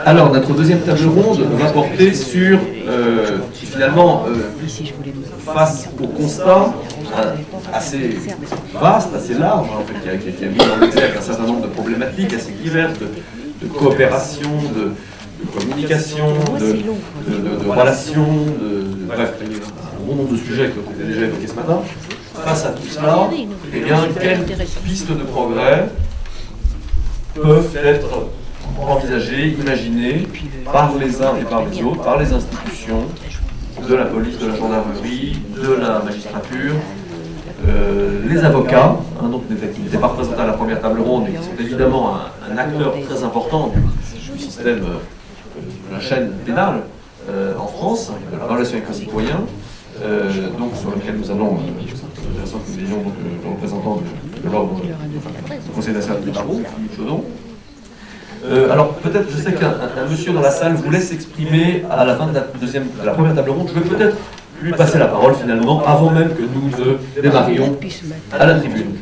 Alors, notre deuxième table ronde va porter sur, finalement, face au constat assez vaste, assez large, en fait, qui a mis en exergue un certain nombre de problématiques assez diverses, de coopération, de communication, de relations, bref, un bon nombre de sujets qui ont été déjà évoqués ce matin. Face à tout cela, eh bien, quelles pistes de progrès peuvent être envisagées, imaginées par les uns et par les autres, par les institutions de la police, de la gendarmerie, de la magistrature, les avocats, donc, qui n'étaient pas représentés à la première table ronde, mais qui sont évidemment un acteur très important du système de la chaîne pénale en France, de la relation avec les citoyens, donc sur lequel nous allons, c'est intéressant que nous ayons donc, le représentant de l'ordre du Conseil national du barreau, Philippe Chaudon. Alors peut-être, je sais qu'un monsieur dans la salle voulait s'exprimer à la fin de la première table ronde. Je vais peut-être lui passer la parole finalement, avant même que nous ne démarrions à la tribune.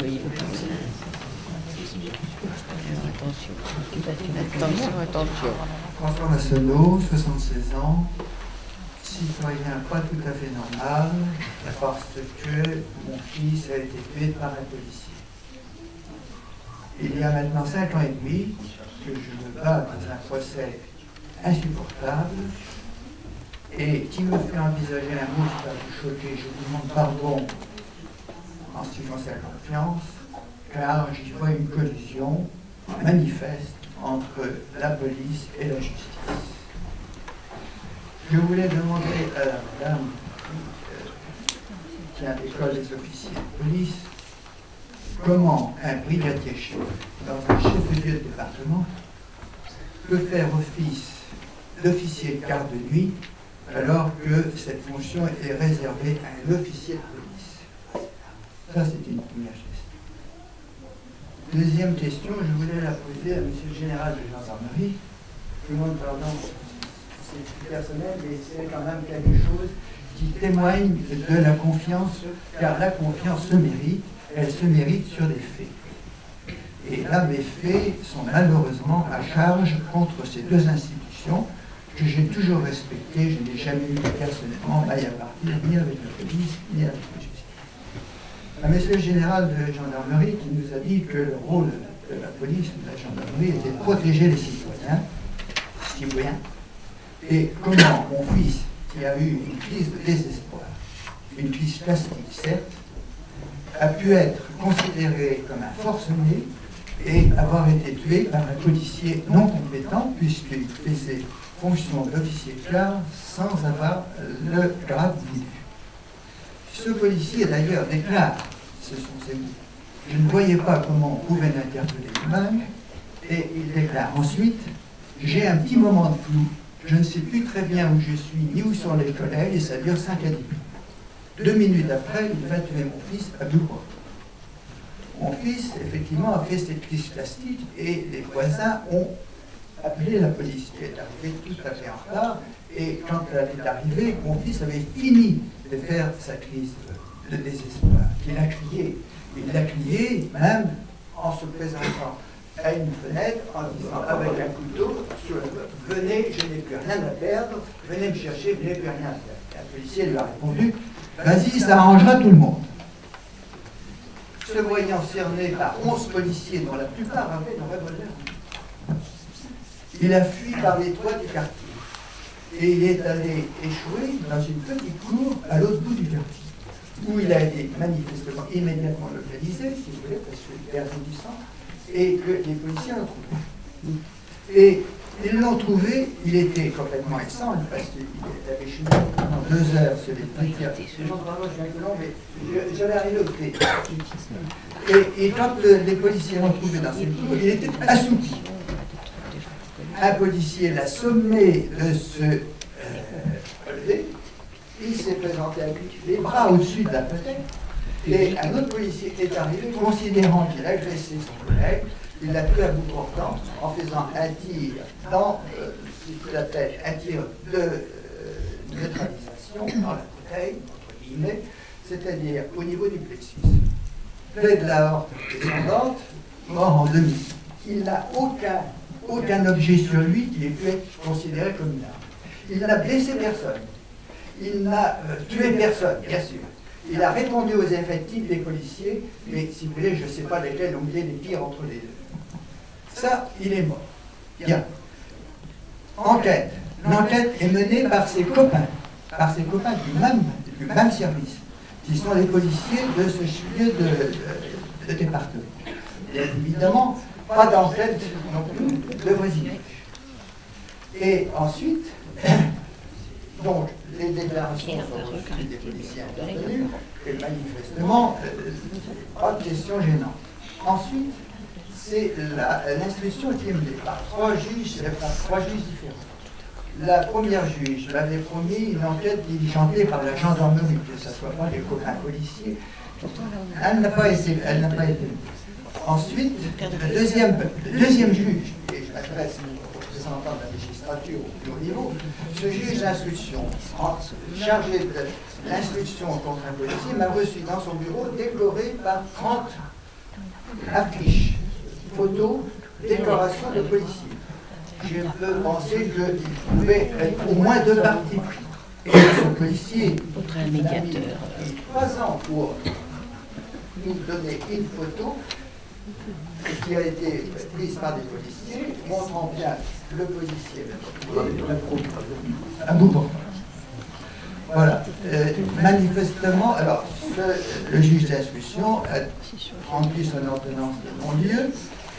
Attention. François Massonneau, 76 ans, citoyen pas tout à fait normal, parce que mon fils a été tué par un policier. Il y a maintenant 5 ans et demi que je me bats dans un procès insupportable et qui me fait envisager un mot qui va vous choquer. Je vous demande pardon en ce qui concerne la confiance, car j'y vois une collision manifeste entre la police et la justice. Je voulais demander à la madame qui a l'école des officiers de police comment un brigadier chef dans un chef-lieu de département peut faire office d'officier de garde de nuit alors que cette fonction est réservée à un officier de police. Ça, c'est une première question. Deuxième question, je voulais la poser à monsieur le général de gendarmerie. Tout le monde, pardon, c'est personnel, mais c'est quand même quelque chose qui témoigne de la confiance, car la confiance se mérite, elle se mérite sur des faits. Et là, mes faits sont malheureusement à charge contre ces deux institutions que j'ai toujours respectées. Je n'ai jamais eu personnellement maille à partir, ni avec la police, ni avec la justice. Monsieur le général de gendarmerie qui nous a dit que le rôle de la police ou de la gendarmerie était de protéger les citoyens, et comment mon fils, qui a eu une crise de désespoir, une crise plastique certes, a pu être considéré comme un forcené et avoir été tué par un policier non compétent puisqu'il faisait fonction d'officier de garde sans avoir le grade voulu. Ce policier d'ailleurs déclare, ce sont ses mots, je ne voyais pas comment on pouvait l'interpeller lui-même, et il déclare ensuite, j'ai un petit moment de flou, je ne sais plus très bien où je suis ni où sont les collègues et ça dure 5 à 10 minutes. 2 minutes après, il va tuer mon fils à Boulogne. Mon fils, effectivement, a fait cette crise plastique et les voisins ont appelé la police, qui est arrivée tout à fait en retard. Et quand elle est arrivée, mon fils avait fini de faire sa crise de désespoir. Il a crié. Il a crié même en se présentant à une fenêtre, en disant avec un couteau sur le toit, venez, je n'ai plus rien à perdre, venez me chercher, je n'ai plus rien à faire. Et un policier lui a répondu, vas-y, ça arrangera tout le monde. Se voyant cerné par 11 policiers, dont la plupart avaient un revolver, il a fui par les toits du quartier. Et il est allé échouer dans une petite cour à l'autre bout du quartier, où il a été manifestement immédiatement localisé, si vous voulez, parce qu'il perdait du sang, et que les policiers l'ont trouvé. Et ils l'ont trouvé, il était complètement exsangue, parce qu'il avait cheminé pendant 2 heures sur les briques. Je suis un peu long, mais j'allais arriver au fait. Et quand les policiers l'ont trouvé dans cette cour, il était assoupi. Un policier l'a sommé de se relever. Il s'est présenté avec les bras au-dessus de la fenêtre. Et un autre policier est arrivé, considérant qu'il agressait son collègue, il l'a tué à bout portant en faisant un tir dans ce qu'il appelle un tir de neutralisation dans la bouteille, entre guillemets, c'est-à-dire au niveau du plexus. Plaie de l'aorte descendante, mort en demi. Il n'a aucun aucun objet sur lui qui ait pu être considéré comme une arme. Il n'a blessé personne. Il n'a tué personne, bien sûr. Il a répondu aux effectifs des policiers, mais si vous voulez, je ne sais pas lesquels ont été les pires entre les deux. Ça, il est mort. Bien. Enquête. L'enquête est menée par ses copains du même service, qui sont les policiers de ce lieu de département. Bien évidemment, pas d'enquête non plus de voisinage. Et ensuite, donc, les déclarations sont reçues des policiers intervenus, et manifestement, pas de question gênante. Ensuite, c'est l'instruction qui est menée par trois juges différents. La première juge m'avait promis une enquête diligentée par la gendarmerie, que ce ne soit pas des copains policiers. Elle n'a pas été menée. Ensuite, le deuxième juge, et je m'adresse aux représentants de la magistrature au plus haut niveau, ce juge d'instruction, chargé de l'instruction contre un policier, m'a reçu dans son bureau décoré par 30 affiches, photos, décorations de policiers. Je peux penser qu'il pouvait être au moins deux parties pris. Et ce policier un médiateur. a mis 3 ans pour nous donner une photo qui a été prise par des policiers, montrant bien le policier. Un bout. Voilà. Manifestement, alors, le juge d'instruction a rempli son ordonnance de non-lieu,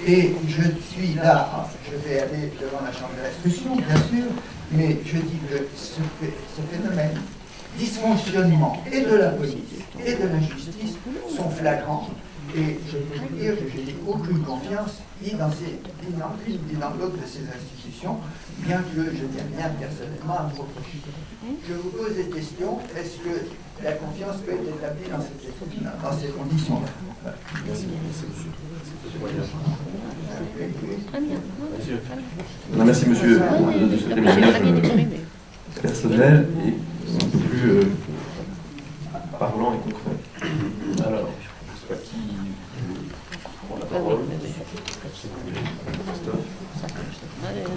et je suis là, je vais aller devant la chambre d'instruction, bien sûr, mais je dis que ce phénomène, dysfonctionnement et de la police et de la justice sont flagrants. Et je peux vous dire que je n'ai aucune confiance ni dans l'une ni dans l'autre de ces institutions, bien que je tienne bien personnellement à me reprocher. Je vous pose des questions. Est-ce que la confiance peut être établie dans ces conditions-là? Merci, monsieur. Merci, monsieur, de ce témoignage personnel et un peu plus parlant et concret. Alors, je ne sais pas qui prend la parole.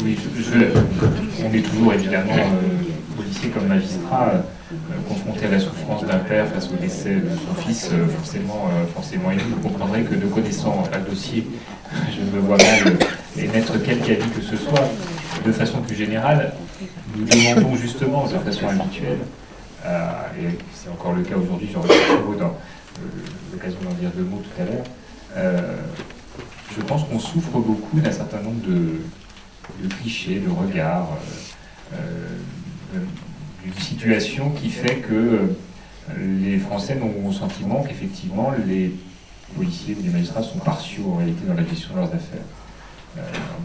Oui, on est toujours évidemment, policier comme magistrat, confronté à la souffrance d'un père face au décès de son fils, forcément ému. Vous comprendrez que ne connaissant pas le dossier, je me vois mal émettre quelque avis que ce soit. De façon plus générale, nous demandons justement, de façon habituelle, et c'est encore le cas aujourd'hui, j'aurai l'occasion d'en dire 2 mots tout à l'heure, je pense qu'on souffre beaucoup d'un certain nombre de clichés, de regards, d'une situation qui fait que les Français ont le sentiment qu'effectivement les policiers ou les magistrats sont partiaux en réalité dans la gestion de leurs affaires.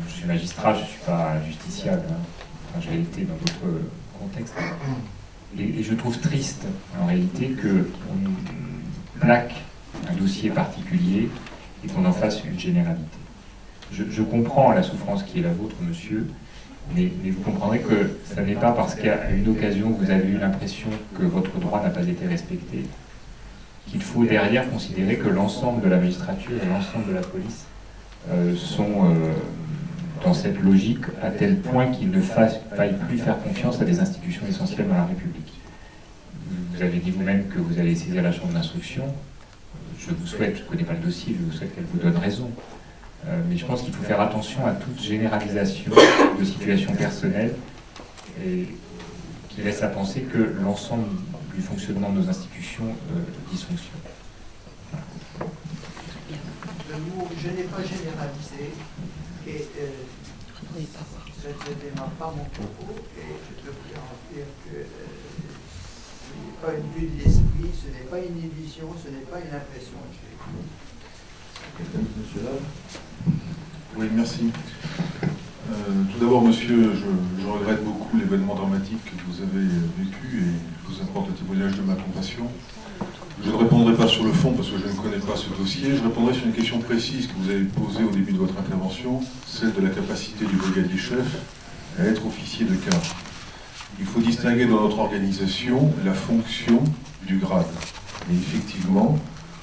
Je suis magistrat, je ne suis pas justiciable, hein. Enfin, j'ai été dans d'autres contextes. Et je trouve triste en réalité qu'on plaque un dossier particulier et qu'on en fasse une généralité. Je comprends la souffrance qui est la vôtre, monsieur, mais vous comprendrez que ce n'est pas parce qu'à une occasion vous avez eu l'impression que votre droit n'a pas été respecté qu'il faut derrière considérer que l'ensemble de la magistrature et l'ensemble de la police sont dans cette logique à tel point qu'il ne faille plus faire confiance à des institutions essentielles dans la République. Vous avez dit vous-même que vous allez saisir la chambre d'instruction. Je vous souhaite, je ne connais pas le dossier, je vous souhaite qu'elle vous donne raison. Mais je pense qu'il faut faire attention à toute généralisation de situations personnelles et qui laisse à penser que l'ensemble du fonctionnement de nos institutions dysfonctionne. Je n'ai pas généralisé et je ne démarre pas mon propos et je devrais en dire que ce n'est pas une vue de l'esprit, ce n'est pas une illusion, ce n'est pas une impression que j'ai. Monsieur Lave. Oui, merci. Tout d'abord, monsieur, je regrette beaucoup l'événement dramatique que vous avez vécu et je vous apporte le témoignage de ma compassion. Je ne répondrai pas sur le fond parce que je ne connais pas ce dossier. Je répondrai sur une question précise que vous avez posée au début de votre intervention, celle de la capacité du brigadier-chef à être officier de quart. Il faut distinguer dans notre organisation la fonction du grade. Et effectivement,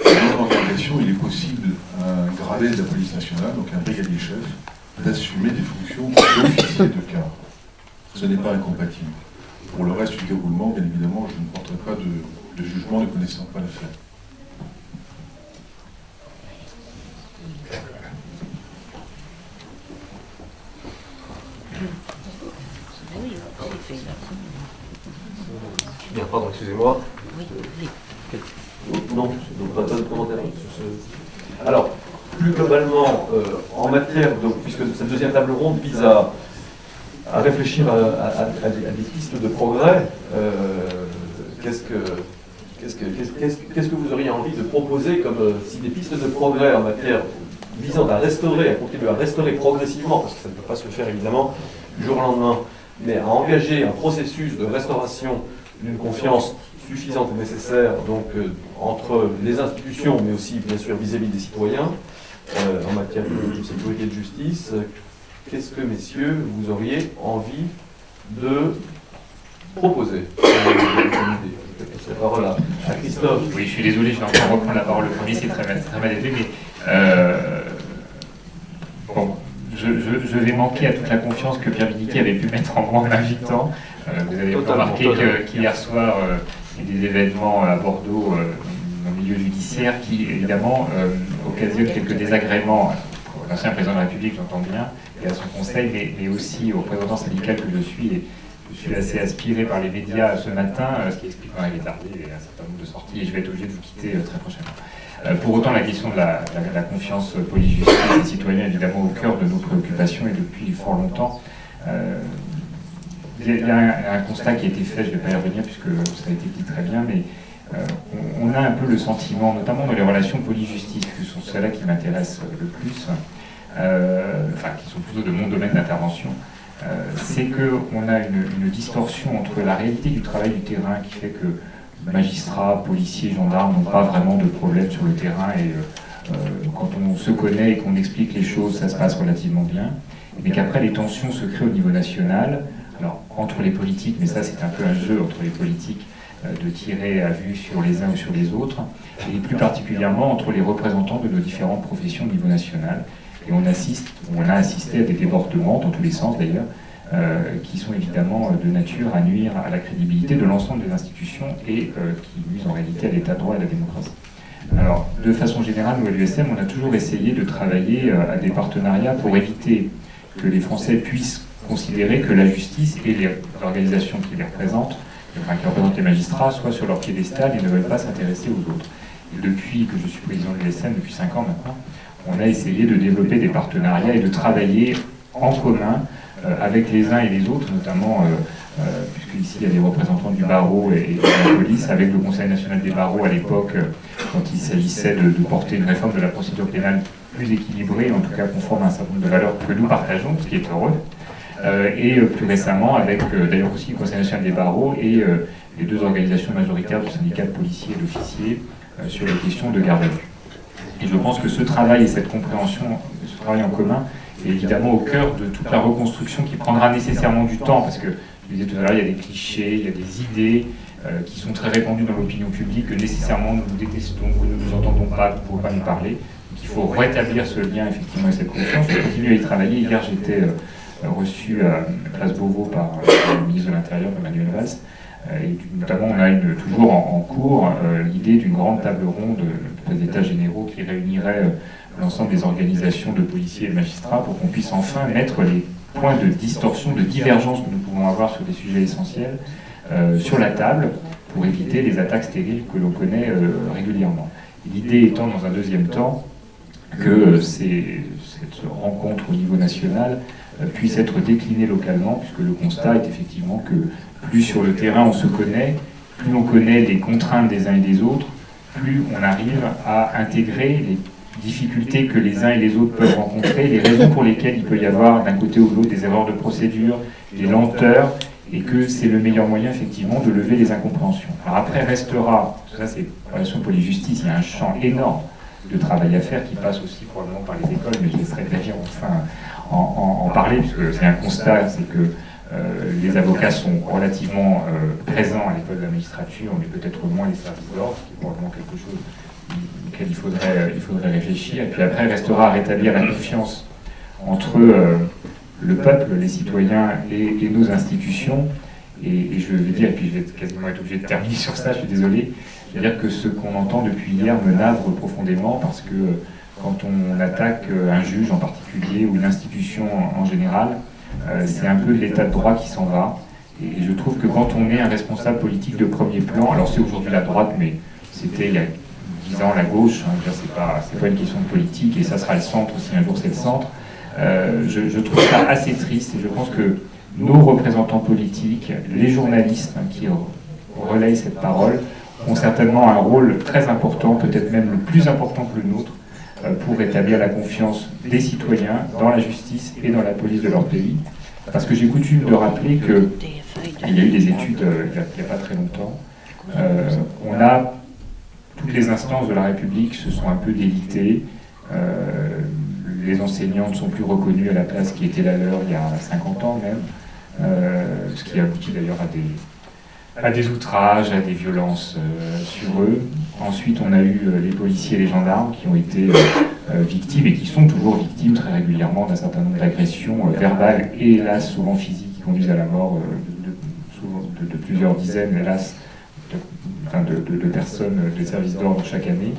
dans notre organisation, il est possible un gradé de la police nationale, donc un brigadier-chef, d'assumer des fonctions d'officier de quart. Ce n'est pas incompatible. Pour le reste du déroulement, bien évidemment, je ne porterai pas de jugement ne connaissant pas l'affaire. Bien, pardon, excusez-moi. Non, donc pas de commentaire sur ce... Alors, plus globalement, en matière, puisque cette deuxième table ronde vise à réfléchir à des pistes de progrès, qu'est-ce que vous auriez envie de proposer comme si des pistes de progrès en matière visant à restaurer, à contribuer à restaurer progressivement, parce que ça ne peut pas se faire évidemment du jour au lendemain, mais à engager un processus de restauration d'une confiance suffisante et nécessaire donc, entre les institutions, mais aussi bien sûr vis-à-vis des citoyens, en matière de sécurité et de justice, qu'est-ce que, messieurs, vous auriez envie de proposer comme idée? La parole à Christophe. Oui, je suis désolé, je vais encore reprendre la parole le premier, c'est très mal été, mais bon, je vais manquer à toute la confiance que Pierre Viniquet avait pu mettre en moi en m'invitant. Vous avez remarqué qu'hier soir, il y a eu des événements à Bordeaux dans le milieu judiciaire qui, évidemment, occasionnent quelques désagréments pour l'ancien président de la République, j'entends bien, et à son conseil, mais aussi au représentant syndical que je suis. Et je suis assez aspiré par les médias ce matin, ce qui explique qu'on avait tardé un certain nombre de sorties, et je vais être obligé de vous quitter très prochainement. Pour autant, la question de la confiance police-justice et citoyens est évidemment au cœur de nos préoccupations et depuis fort longtemps. Il y a un constat qui a été fait, je ne vais pas y revenir puisque ça a été dit très bien, mais on a un peu le sentiment, notamment dans les relations police-justice, que sont celles-là qui m'intéressent le plus, enfin qui sont plutôt de mon domaine d'intervention, c'est qu'on a une distorsion entre la réalité du travail du terrain qui fait que magistrats, policiers, gendarmes n'ont pas vraiment de problème sur le terrain et quand on se connaît et qu'on explique les choses, ça se passe relativement bien, mais qu'après les tensions se créent au niveau national, alors entre les politiques, mais ça c'est un peu un jeu entre les politiques, de tirer à vue sur les uns ou sur les autres, et plus particulièrement entre les représentants de nos différentes professions au niveau national. Et on a assisté à des débordements, dans tous les sens d'ailleurs, qui sont évidemment de nature à nuire à la crédibilité de l'ensemble des institutions et qui nuisent en réalité à l'état de droit et à la démocratie. Alors, de façon générale, nous à l'USM, on a toujours essayé de travailler à des partenariats pour éviter que les Français puissent considérer que la justice et les organisations qui les représentent, enfin qui représentent les magistrats, soient sur leur piédestal et ne veulent pas s'intéresser aux autres. Et depuis que je suis président de l'USM, depuis 5 ans maintenant, on a essayé de développer des partenariats et de travailler en commun avec les uns et les autres, notamment, puisqu'ici il y a des représentants du barreau et de la police, avec le Conseil national des barreaux à l'époque, quand il s'agissait de porter une réforme de la procédure pénale plus équilibrée, en tout cas conforme à un certain nombre de valeurs que nous partageons, ce qui est heureux. Et plus récemment avec d'ailleurs aussi le Conseil national des barreaux et les deux organisations majoritaires du syndicat de policiers et d'officiers sur les questions de garde à vue. Et je pense que ce travail et cette compréhension, ce travail en commun, est évidemment au cœur de toute la reconstruction qui prendra nécessairement du temps, parce que, je disais tout à l'heure, il y a des clichés, il y a des idées qui sont très répandues dans l'opinion publique, que nécessairement nous détestons, que nous ne nous entendons pas, que nous ne pouvons pas nous parler. Donc il faut rétablir ce lien, effectivement, et cette confiance. Je continue à y travailler. Hier, j'étais reçu à Place Beauvau par le ministre de l'Intérieur, Manuel Valls. Et notamment, on a toujours en cours l'idée d'une grande table ronde des États généraux qui réunirait l'ensemble des organisations de policiers et de magistrats pour qu'on puisse enfin mettre les points de distorsion, de divergence que nous pouvons avoir sur des sujets essentiels sur la table pour éviter les attaques stériles que l'on connaît régulièrement. L'idée étant, dans un deuxième temps, que cette rencontre au niveau national puisse être déclinée localement, puisque le constat est effectivement que plus sur le terrain on se connaît, plus on connaît les contraintes des uns et des autres, plus on arrive à intégrer les difficultés que les uns et les autres peuvent rencontrer, les raisons pour lesquelles il peut y avoir d'un côté ou de l'autre des erreurs de procédure, des lenteurs, et que c'est le meilleur moyen effectivement de lever les incompréhensions. Alors après restera, ça c'est relation police-justice, il y a un champ énorme de travail à faire qui passe aussi probablement par les écoles, mais je laisserai Xavier enfin en parler, puisque c'est un constat, c'est que les avocats sont relativement présents à l'école de la magistrature, mais peut-être moins les services d'ordre, ce qui est probablement quelque chose auquel il faudrait réfléchir. Et puis après, restera à rétablir la confiance entre le peuple, les citoyens et nos institutions. Et je vais dire, et puis je vais quasiment être obligé de terminer sur ça, je suis désolé, je veux dire que ce qu'on entend depuis hier me navre profondément, parce que quand on attaque un juge en particulier ou une institution en général, c'est un peu l'état de droit qui s'en va. Et je trouve que quand on est un responsable politique de premier plan, alors c'est aujourd'hui la droite, mais c'était il y a 10 ans la gauche, hein, c'est pas une question de politique, et ça sera le centre si un jour c'est le centre, je trouve ça assez triste, et je pense que nos représentants politiques, les journalistes qui relayent cette parole, ont certainement un rôle très important, peut-être même le plus important que le nôtre, pour établir la confiance des citoyens dans la justice et dans la police de leur pays. Parce que j'ai coutume de rappeler qu'il y a eu des études il n'y a pas très longtemps, toutes les instances de la République se sont un peu délitées, les enseignants ne sont plus reconnus à la place qui était la leur il y a 50 ans même, ce qui aboutit d'ailleurs à des outrages, à des violences sur eux. Ensuite, on a eu les policiers et les gendarmes qui ont été victimes et qui sont toujours victimes très régulièrement d'un certain nombre d'agressions verbales et hélas souvent physiques qui conduisent à la mort de plusieurs dizaines, hélas, de personnes des services d'ordre chaque année.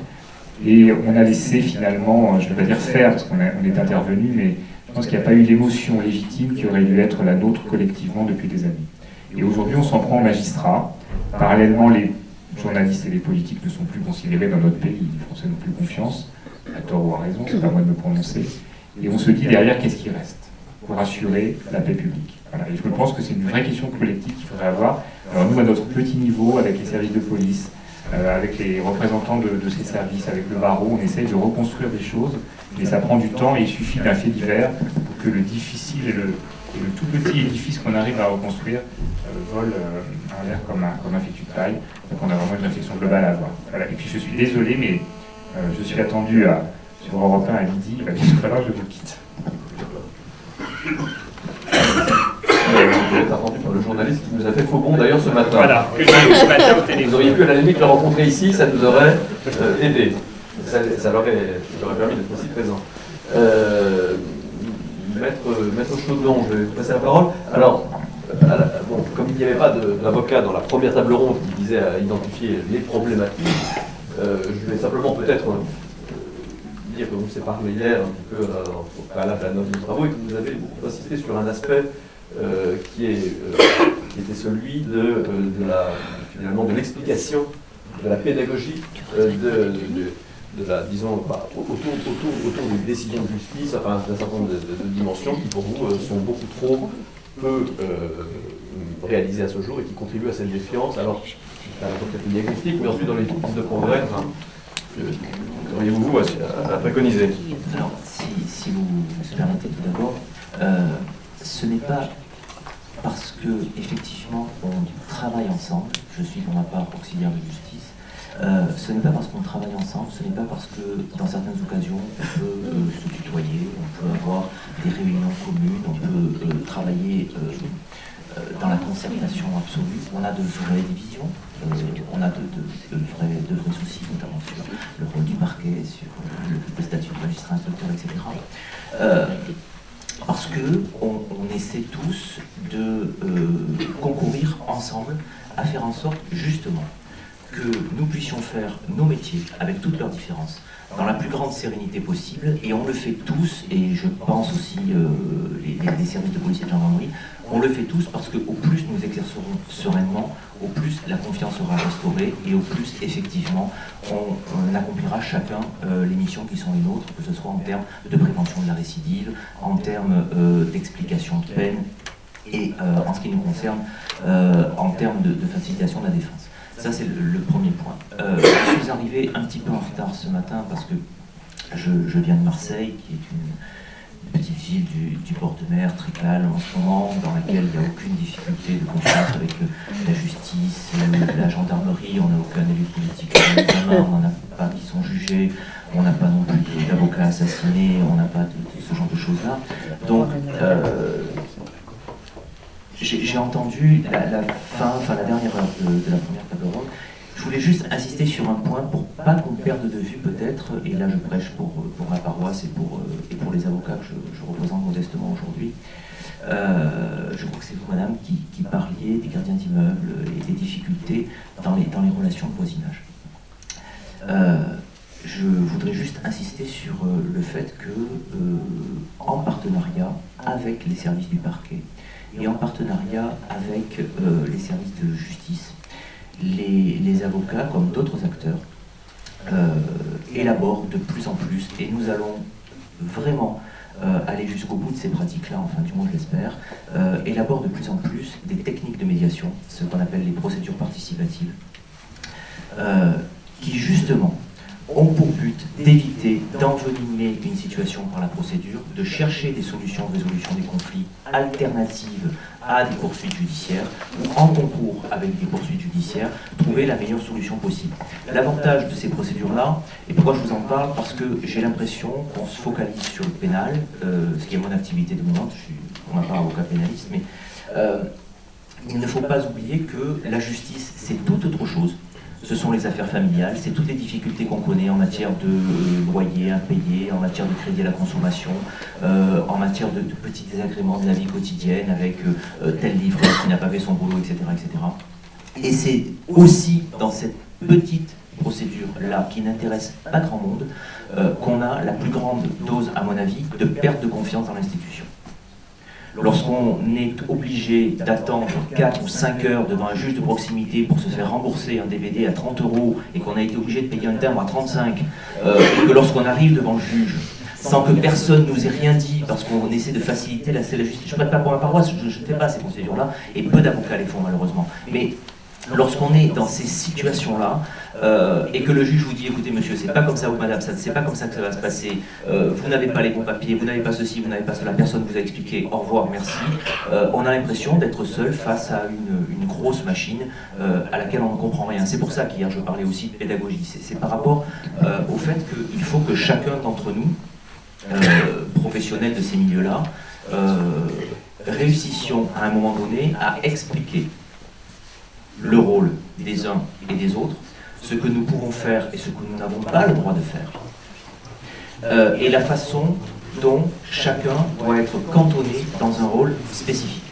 Et on a laissé finalement, je ne vais pas dire faire parce qu'on est intervenu, mais je pense qu'il n'y a pas eu l'émotion légitime qui aurait dû être la nôtre collectivement depuis des années. Et aujourd'hui, on s'en prend aux magistrats. Parallèlement, les journalistes et les politiques ne sont plus considérés dans notre pays. Les Français n'ont plus confiance, à tort ou à raison, c'est pas à moi de me prononcer. Et on se dit derrière, qu'est-ce qui reste pour assurer la paix publique? Voilà. Et je pense que c'est une vraie question collective qu'il faudrait avoir. Alors nous, à notre petit niveau, avec les services de police, avec les représentants de ces services, avec le barreau, on essaye de reconstruire des choses, mais ça prend du temps et il suffit d'un fait divers pour que le difficile et le tout petit édifice qu'on arrive à reconstruire vole en l'air comme un fétu de paille. Donc on a vraiment une réflexion globale à avoir. Voilà. Et puis je suis désolé, mais je suis attendu sur Europe 1 à midi, il va bien falloir que je vous quitte. Vous êtes attendu par le journaliste qui nous a fait faux bond d'ailleurs ce matin. Voilà, que j'ai eu ce matin au téléphone. Vous auriez pu à la limite le rencontrer ici, ça nous aurait aidé. Ça leur aurait permis d'être aussi présent. Maître Chaudon, je vais vous passer la parole. Alors, bon, comme il n'y avait pas d'avocat dans la première table ronde qui visait à identifier les problématiques, je vais simplement peut-être dire que vous s'est parlé hier un petit peu au préalable à la note de travaux et que vous avez beaucoup insisté sur un aspect qui était celui finalement de l'explication, de la pédagogie, disons, autour des décisions de justice, enfin d'un certain nombre de dimensions qui pour vous sont beaucoup trop peu réalisées à ce jour et qui contribuent à cette défiance. Alors, à la fois le diagnostic, mais ensuite dans les pistes de progrès, auriez-vous à préconiser? Alors, si vous me permettez tout d'abord, ce n'est pas parce que effectivement on travaille ensemble, je suis pour ma part auxiliaire de justice, ce n'est pas parce qu'on travaille ensemble, ce n'est pas parce que dans certaines occasions on peut se tutoyer, on peut avoir des réunions communes, on peut travailler dans la concertation absolue. On a de vraies divisions, on a de vrais soucis, notamment sur le rôle du parquet, sur le statut de magistrat inspecteur, etc. Parce qu'on essaie tous de concourir ensemble à faire en sorte justement que nous puissions faire nos métiers avec toutes leurs différences dans la plus grande sérénité possible, et on le fait tous, et je pense aussi les services de police et de gendarmerie, on le fait tous parce qu'au plus nous exercerons sereinement, au plus la confiance sera restaurée et au plus effectivement on accomplira chacun les missions qui sont les nôtres, que ce soit en termes de prévention de la récidive, en termes d'explication de peine et en ce qui nous concerne en termes de facilitation de la défense. Ça, c'est le premier point. Je suis arrivé un petit peu en retard ce matin parce que je viens de Marseille, qui est une petite ville du bord de mer, très calme en ce moment, dans laquelle il n'y a aucune difficulté de confiance avec la justice, la gendarmerie, on n'a aucun élu politique en examen, on n'en a pas qui sont jugés, on n'a pas non plus d'avocats assassinés, on n'a pas de ce genre de choses-là. Donc, j'ai entendu la dernière heure de la première table ronde. Je voulais juste insister sur un point pour pas qu'on perde de vue peut-être, et là je prêche pour ma paroisse et pour les avocats que je représente modestement aujourd'hui. Je crois que c'est vous, madame, qui parliez des gardiens d'immeubles et des difficultés dans les relations de voisinage. Je voudrais juste insister sur le fait que, en partenariat avec les services du parquet et en partenariat avec les services de justice, les avocats, comme d'autres acteurs, élaborent de plus en plus, et nous allons vraiment aller jusqu'au bout de ces pratiques-là, enfin du moins je l'espère, élaborent de plus en plus des techniques de médiation, ce qu'on appelle les procédures participatives, qui justement ont pour but d'éviter d'envenimer une situation par la procédure, de chercher des solutions de résolution des conflits alternatives à des poursuites judiciaires, ou en concours avec des poursuites judiciaires, trouver la meilleure solution possible. L'avantage de ces procédures-là, et pourquoi je vous en parle, parce que j'ai l'impression qu'on se focalise sur le pénal, ce qui est mon activité dominante, je suis pour ma part avocat pénaliste, mais il ne faut pas oublier que la justice, c'est tout autre chose. Ce sont les affaires familiales, c'est toutes les difficultés qu'on connaît en matière de loyer impayé, en matière de crédit à la consommation, en matière de petits désagréments de la vie quotidienne avec tel livreur qui n'a pas fait son boulot, etc. etc. Et c'est aussi dans cette petite procédure-là, qui n'intéresse pas grand monde, qu'on a la plus grande dose, à mon avis, de perte de confiance dans l'institution. Lorsqu'on est obligé d'attendre 4 ou 5 heures devant un juge de proximité pour se faire rembourser un DVD à 30 € et qu'on a été obligé de payer un timbre à 35, et que lorsqu'on arrive devant le juge, sans que personne nous ait rien dit, parce qu'on essaie de faciliter la justice, je ne prête pas pour ma paroisse, je ne fais pas ces procédures-là, et peu d'avocats les font malheureusement. Mais lorsqu'on est dans ces situations-là, et que le juge vous dit, écoutez monsieur, c'est pas comme ça, ou madame, c'est pas comme ça que ça va se passer, vous n'avez pas les bons papiers, vous n'avez pas ceci, vous n'avez pas cela, personne vous a expliqué, au revoir, merci, on a l'impression d'être seul face à une grosse machine à laquelle on ne comprend rien. C'est pour ça qu'hier je parlais aussi de pédagogie, c'est par rapport au fait qu'il faut que chacun d'entre nous, professionnels de ces milieux-là, réussissions à un moment donné à expliquer le rôle des uns et des autres, ce que nous pouvons faire et ce que nous n'avons pas le droit de faire, et la façon dont chacun doit être cantonné dans un rôle spécifique.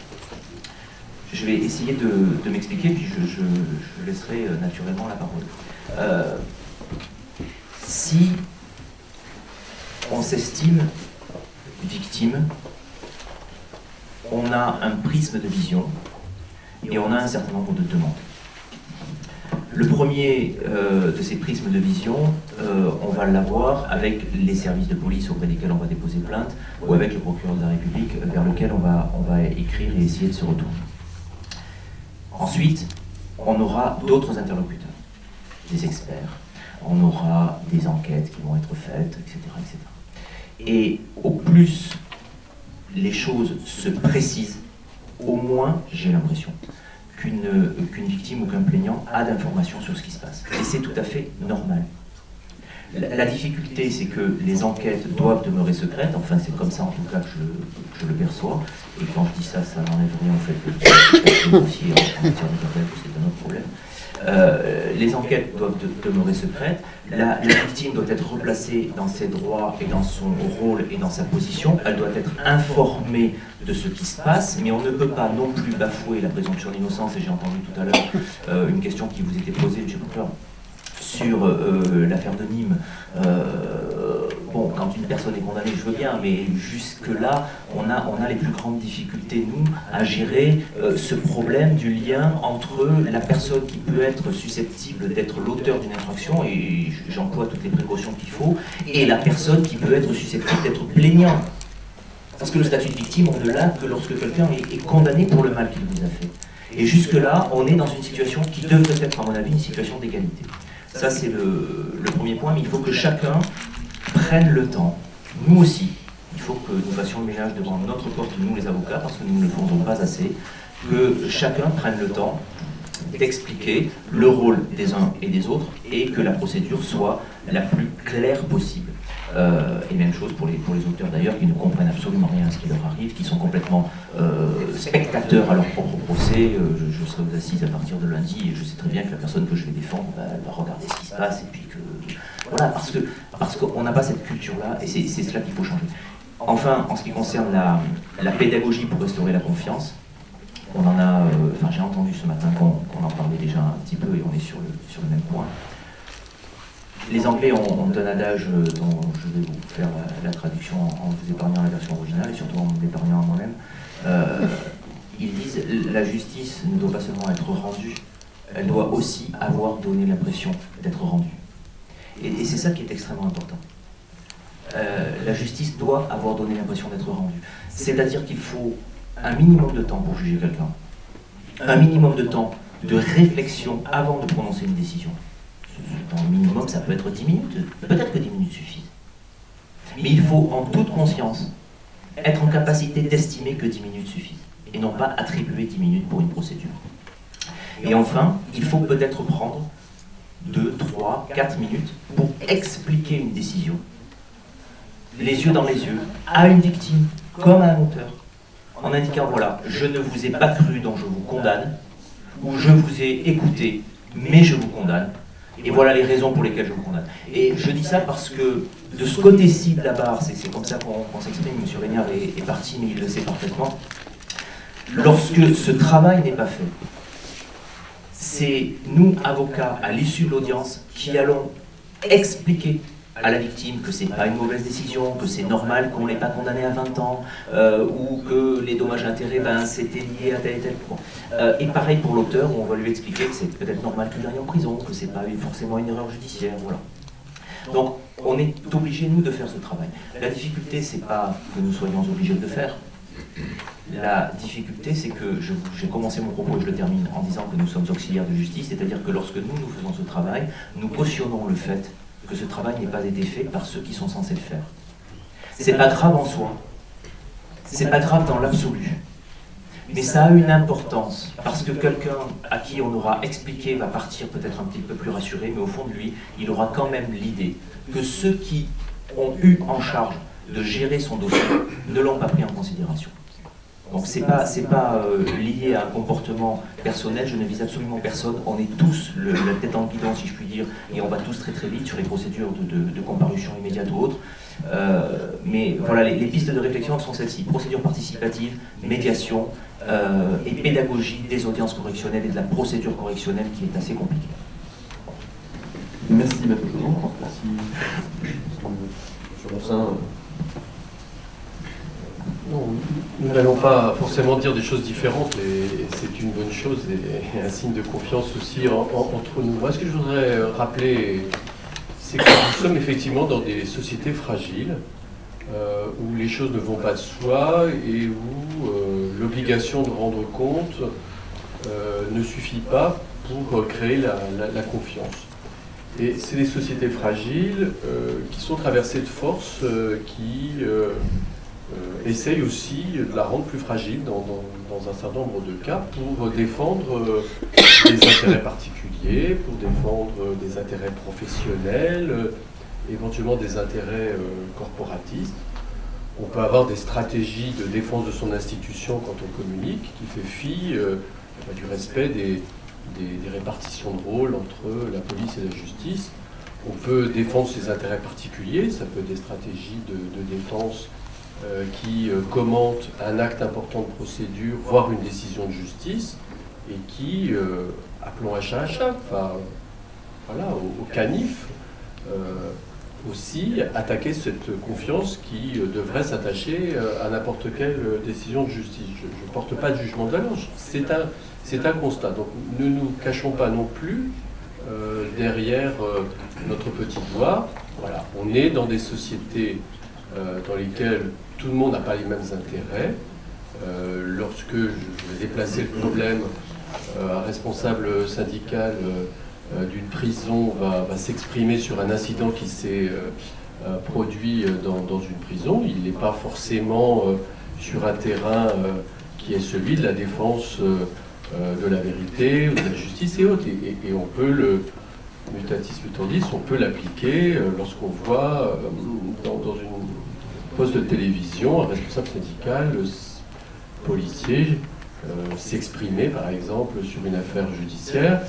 Je vais essayer de m'expliquer, puis je laisserai naturellement la parole. Si on s'estime victime, on a un prisme de vision, et on a un certain nombre de demandes. Le premier de ces prismes de vision, on va l'avoir avec les services de police auprès desquels on va déposer plainte, ou avec le procureur de la République vers lequel on va écrire et essayer de se retourner. Ensuite, on aura d'autres interlocuteurs, des experts, on aura des enquêtes qui vont être faites, etc. etc. Et au plus les choses se précisent, au moins, j'ai l'impression, qu'une victime ou qu'un plaignant a d'informations sur ce qui se passe. Et c'est tout à fait normal. La difficulté, c'est que les enquêtes doivent demeurer secrètes, enfin c'est comme ça en tout cas que je le perçois, et quand je dis ça, ça n'enlève rien au fait que le dossier en matière de garde à vue, c'est un autre problème. Les enquêtes doivent demeurer secrètes, la victime doit être replacée dans ses droits et dans son rôle et dans sa position, elle doit être informée de ce qui se passe, mais on ne peut pas non plus bafouer la présomption d'innocence, et j'ai entendu tout à l'heure une question qui vous était posée, M. Boucler, sur l'affaire de Nîmes. Bon, quand une personne est condamnée, je veux bien, mais jusque-là, on a les plus grandes difficultés, nous, à gérer ce problème du lien entre la personne qui peut être susceptible d'être l'auteur d'une infraction, et j'emploie toutes les précautions qu'il faut, et la personne qui peut être susceptible d'être plaignant. Parce que le statut de victime, on ne l'a que lorsque quelqu'un est condamné pour le mal qu'il vous a fait. Et jusque-là, on est dans une situation qui devrait être, à mon avis, une situation d'égalité. Ça, c'est le premier point, mais il faut que chacun prenne le temps, nous aussi, il faut que nous fassions le ménage devant notre porte, nous les avocats, parce que nous ne le faisons pas assez, que chacun prenne le temps d'expliquer le rôle des uns et des autres, et que la procédure soit la plus claire possible. Et même chose pour les auteurs d'ailleurs, qui ne comprennent absolument rien à ce qui leur arrive, qui sont complètement spectateurs à leur propre procès. Je serai aux assises à partir de lundi et je sais très bien que la personne que je vais défendre, elle va regarder ce qui se passe et puis que... Voilà, parce qu'on n'a pas cette culture-là et c'est cela qu'il faut changer. Enfin, en ce qui concerne la pédagogie pour restaurer la confiance, on en a, j'ai entendu ce matin qu'on en parlait déjà un petit peu et on est sur le même point. Les Anglais ont un adage dont je vais vous faire la traduction en vous épargnant la version originale et surtout en m'épargnant à moi-même. Ils disent « La justice ne doit pas seulement être rendue, elle doit aussi avoir donné l'impression d'être rendue. » Et c'est ça qui est extrêmement important. La justice doit avoir donné l'impression d'être rendue. C'est-à-dire qu'il faut un minimum de temps pour juger quelqu'un, un minimum de temps de réflexion avant de prononcer une décision. Dans le minimum, ça peut être 10 minutes, peut-être que 10 minutes suffisent. Mais il faut, en toute conscience, être en capacité d'estimer que 10 minutes suffisent, et non pas attribuer 10 minutes pour une procédure. Et enfin, il faut peut-être prendre 2, 3, 4 minutes pour expliquer une décision, les yeux dans les yeux, à une victime, comme à un auteur, en indiquant, voilà, je ne vous ai pas cru, donc je vous condamne, ou je vous ai écouté, mais je vous condamne, et voilà les raisons pour lesquelles je vous condamne. Et je dis ça parce que, de ce côté-ci de la barre, c'est comme ça qu'on s'exprime, M. Régnard est parti, mais il le sait parfaitement, lorsque ce travail n'est pas fait, c'est nous, avocats, à l'issue de l'audience, qui allons expliquer à la victime que c'est pas une mauvaise décision, que c'est normal qu'on l'ait pas condamné à 20 ans, ou que les dommages et intérêts, c'était lié à tel et tel point. Et pareil pour l'auteur, où on va lui expliquer que c'est peut-être normal qu'il aille en prison, que c'est pas forcément une erreur judiciaire, voilà. Donc, on est obligé, nous, de faire ce travail. La difficulté, c'est pas que nous soyons obligés de le faire. La difficulté, c'est que j'ai commencé mon propos et je le termine en disant que nous sommes auxiliaires de justice, c'est-à-dire que lorsque nous faisons ce travail, nous cautionnons le fait que ce travail n'ait pas été fait par ceux qui sont censés le faire. C'est pas grave en soi, c'est pas grave dans l'absolu, mais ça a une importance, parce que quelqu'un à qui on aura expliqué va partir peut-être un petit peu plus rassuré, mais au fond de lui, il aura quand même l'idée que ceux qui ont eu en charge de gérer son dossier ne l'ont pas pris en considération. Donc c'est pas lié à un comportement personnel, je ne vise absolument personne, on est tous la tête dans le guidon si je puis dire, et on va tous très très vite sur les procédures de comparution immédiate ou autre. Mais voilà, les pistes de réflexion sont celles-ci, procédure participative, médiation et pédagogie des audiences correctionnelles et de la procédure correctionnelle qui est assez compliquée. Merci Maître Jouvent. Merci sur mon sein. Non, nous n'allons pas forcément dire des choses différentes et c'est une bonne chose et un signe de confiance aussi entre nous. Moi, ce que je voudrais rappeler, c'est que nous sommes effectivement dans des sociétés fragiles où les choses ne vont pas de soi et où l'obligation de rendre compte ne suffit pas pour créer la confiance. Et c'est des sociétés fragiles qui sont traversées de forces qui essaye aussi de la rendre plus fragile dans un certain nombre de cas pour défendre des intérêts particuliers, pour défendre des intérêts professionnels, éventuellement des intérêts corporatistes. On peut avoir des stratégies de défense de son institution quand on communique, qui fait fi du respect des répartitions de rôle entre la police et la justice. On peut défendre ses intérêts particuliers, ça peut être des stratégies de défense qui commente un acte important de procédure, voire une décision de justice, et qui, appelons un chat, enfin, voilà, au canif, aussi attaquer cette confiance qui devrait s'attacher à n'importe quelle décision de justice. Je ne porte pas de jugement de valeur, c'est un constat. Donc ne nous cachons pas non plus derrière notre petit doigt. Voilà, on est dans des sociétés dans lesquelles tout le monde n'a pas les mêmes intérêts. Lorsque je vais déplacer le problème, un responsable syndical d'une prison va s'exprimer sur un incident qui s'est produit dans une prison. Il n'est pas forcément sur un terrain qui est celui de la défense de la vérité ou de la justice et autres. Et on peut mutatis mutandis, on peut l'appliquer lorsqu'on voit dans une poste de télévision un responsable syndical policier s'exprimer par exemple sur une affaire judiciaire,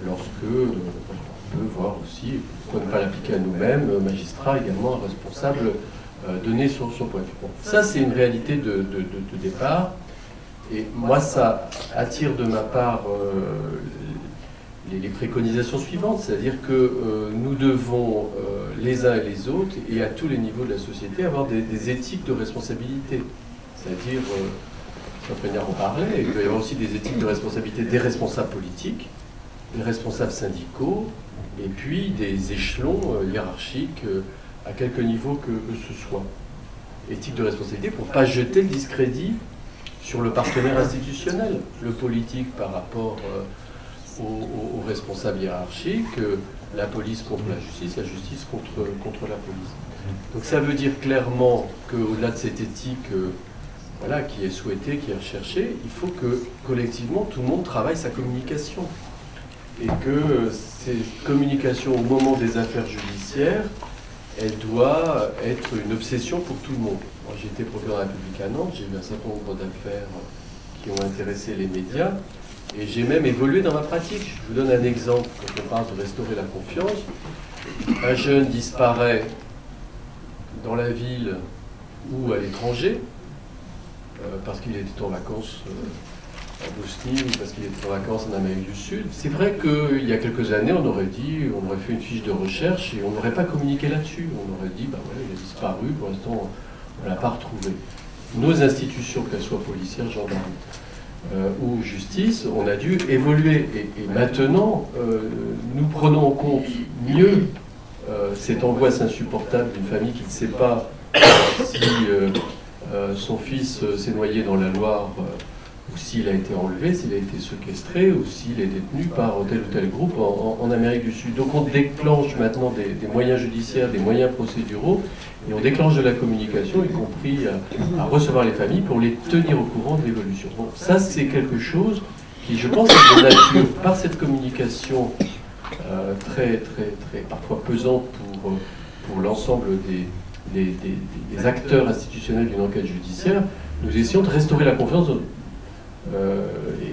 lorsque on peut voir aussi, pourquoi ne pas l'appliquer à nous-mêmes, magistrats également, un responsable donner son point de vue. Bon, ça c'est une réalité de départ, et moi ça attire de ma part les préconisations suivantes, c'est-à-dire que nous devons, les uns et les autres, et à tous les niveaux de la société, avoir des éthiques de responsabilité. C'est-à-dire, Jean-Pierre en parlait, il doit y avoir aussi des éthiques de responsabilité des responsables politiques, des responsables syndicaux, et puis des échelons hiérarchiques à quelque niveau que ce soit. Éthique de responsabilité pour ne pas jeter le discrédit sur le partenaire institutionnel, le politique par rapport aux responsables hiérarchiques, la police contre la justice contre la police. Donc ça veut dire clairement qu'au-delà de cette éthique voilà, qui est souhaitée, qui est recherchée, il faut que collectivement tout le monde travaille sa communication. Et que cette communication au moment des affaires judiciaires, elle doit être une obsession pour tout le monde. Moi j'ai été procureur de la République à Nantes, j'ai eu un certain nombre d'affaires qui ont intéressé les médias, et j'ai même évolué dans ma pratique. Je vous donne un exemple, quand on parle de restaurer la confiance. Un jeune disparaît dans la ville ou à l'étranger, parce qu'il était en vacances en Bosnie ou parce qu'il était en vacances en Amérique du Sud. C'est vrai qu'il y a quelques années, on aurait fait une fiche de recherche et on n'aurait pas communiqué là-dessus. On aurait dit, bah ouais, il a disparu, pour l'instant, on ne l'a pas retrouvé. Nos institutions, qu'elles soient policières, gendarmes, ou justice, on a dû évoluer. Et maintenant, nous prenons en compte mieux cette angoisse insupportable d'une famille qui ne sait pas si son fils s'est noyé dans la Loire, ou s'il a été enlevé, s'il a été séquestré, ou s'il est détenu par tel ou tel groupe en Amérique du Sud. Donc on déclenche maintenant des moyens judiciaires, des moyens procéduraux, et on déclenche de la communication, y compris à recevoir les familles pour les tenir au courant de l'évolution. Donc ça, c'est quelque chose qui, je pense, est de nature, par cette communication très parfois pesante pour l'ensemble des acteurs institutionnels d'une enquête judiciaire, nous essayons de restaurer la confiance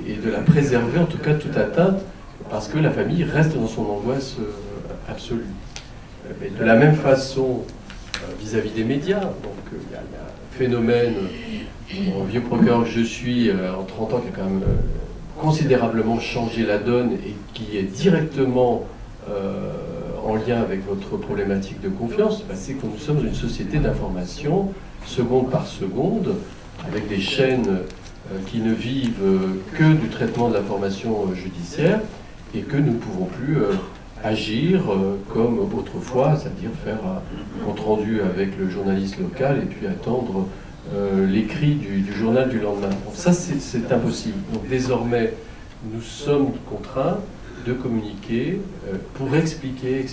et de la préserver, en tout cas de toute atteinte, parce que la famille reste dans son angoisse absolue. Mais de la même façon, vis-à-vis des médias, donc il y a un phénomène, vieux procureur que je suis, en 30 ans, qui a quand même considérablement changé la donne et qui est directement en lien avec votre problématique de confiance, c'est que nous sommes une société d'information, seconde par seconde, avec des chaînes qui ne vivent que du traitement de l'information judiciaire, et que nous ne pouvons plus agir comme autrefois, c'est-à-dire faire un compte-rendu avec le journaliste local et puis attendre l'écrit du journal du lendemain. Donc ça, c'est impossible. Donc désormais, nous sommes contraints de communiquer pour expliquer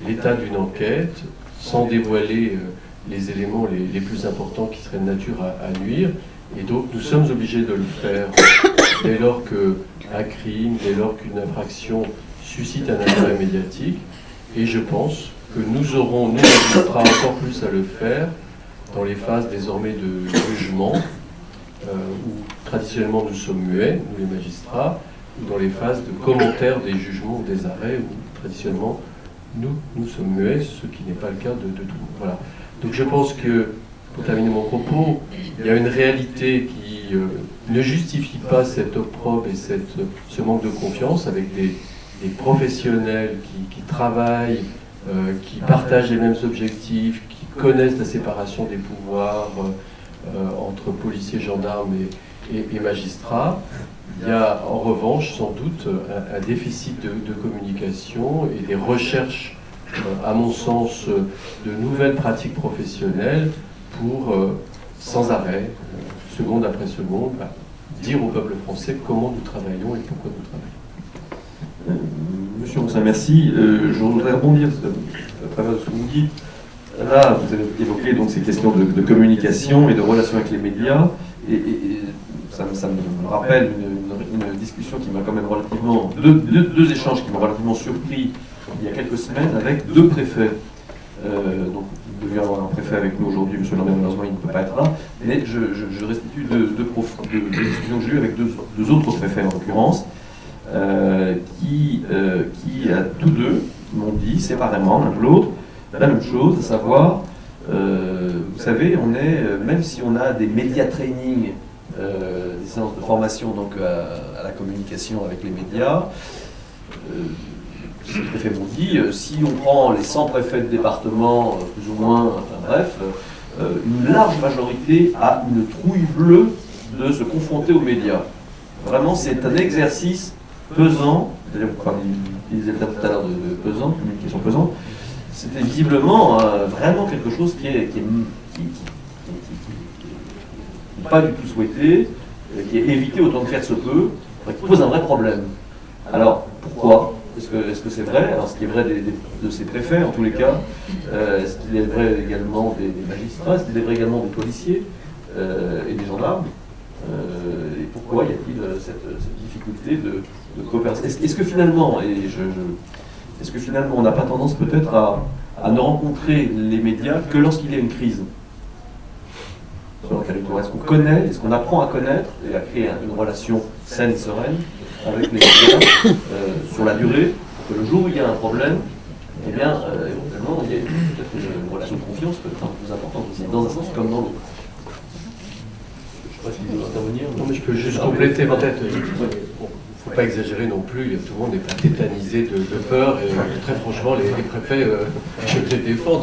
l'état d'une enquête sans dévoiler les éléments les plus importants qui seraient de nature à nuire. Et donc nous sommes obligés de le faire dès lors qu'un crime, dès lors qu'une infraction suscite un intérêt médiatique. Et je pense que nous aurons, nous magistrats, encore plus à le faire dans les phases désormais de jugement, où traditionnellement nous sommes muets, nous les magistrats, ou dans les phases de commentaires des jugements ou des arrêts, où traditionnellement nous sommes muets, ce qui n'est pas le cas de tout le monde. Voilà. Donc je pense que, pour terminer mon propos, il y a une réalité qui ne justifie pas cet opprobre et ce manque de confiance, avec des professionnels qui travaillent, qui partagent les mêmes objectifs, qui connaissent la séparation des pouvoirs entre policiers, gendarmes et magistrats. Il y a en revanche sans doute un déficit de communication et des recherches, à mon sens, de nouvelles pratiques professionnelles pour, sans arrêt, seconde après seconde, dire au peuple français comment nous travaillons et pourquoi nous travaillons. Monsieur Roussin, merci. Je voudrais rebondir à travers ce que vous dites. Là, vous avez évoqué donc, ces questions de communication et de relations avec les médias, et ça me rappelle une une discussion qui m'a quand même relativement... Deux échanges qui m'ont relativement surpris il y a quelques semaines avec deux préfets. Donc, il devait y avoir un préfet avec nous aujourd'hui, monsieur Lambert, malheureusement il ne peut pas être là, mais je restitue deux discussions que j'ai eues avec deux autres préfets en l'occurrence, qui à tous deux m'ont dit séparément l'un de l'autre la même chose, à savoir, vous savez, même si on a des média training, des séances de formation donc à la communication avec les médias, les préfets m'ont dit, si on prend les 100 préfets de département, plus ou moins, bref, une large majorité a une trouille bleue de se confronter aux médias. Vraiment, c'est un exercice pesant, c'est-à-dire, vous utilisez le terme tout à l'heure de pesant, communication pesante, c'était visiblement vraiment quelque chose qui n'est pas du tout souhaité, qui est évité autant que faire se peut, qui pose un vrai problème. Alors, pourquoi ? Est-ce que c'est vrai? Alors, ce qui est vrai de ces préfets, en tous les cas, est-ce qu'il est vrai également des magistrats? Est-ce qu'il est vrai également des policiers et des gendarmes? Et pourquoi y a-t-il cette difficulté de coopération? Est-ce que finalement, est-ce que finalement on n'a pas tendance peut-être à ne rencontrer les médias que lorsqu'il y a une crise? Est-ce qu'on connaît, est-ce qu'on apprend à connaître et à créer une relation saine, sereine avec les médias sur la durée, pour que le jour où il y a un problème, eh bien, éventuellement, il y a peut-être une relation de confiance peut-être un peu plus importante aussi, dans un sens comme dans l'autre. Je ne sais pas si vous voulez intervenir. Non, mais je peux juste compléter peut-être. Il ne faut pas exagérer non plus, tout le monde n'est pas tétanisé de peur, et très franchement, les préfets, je les défends,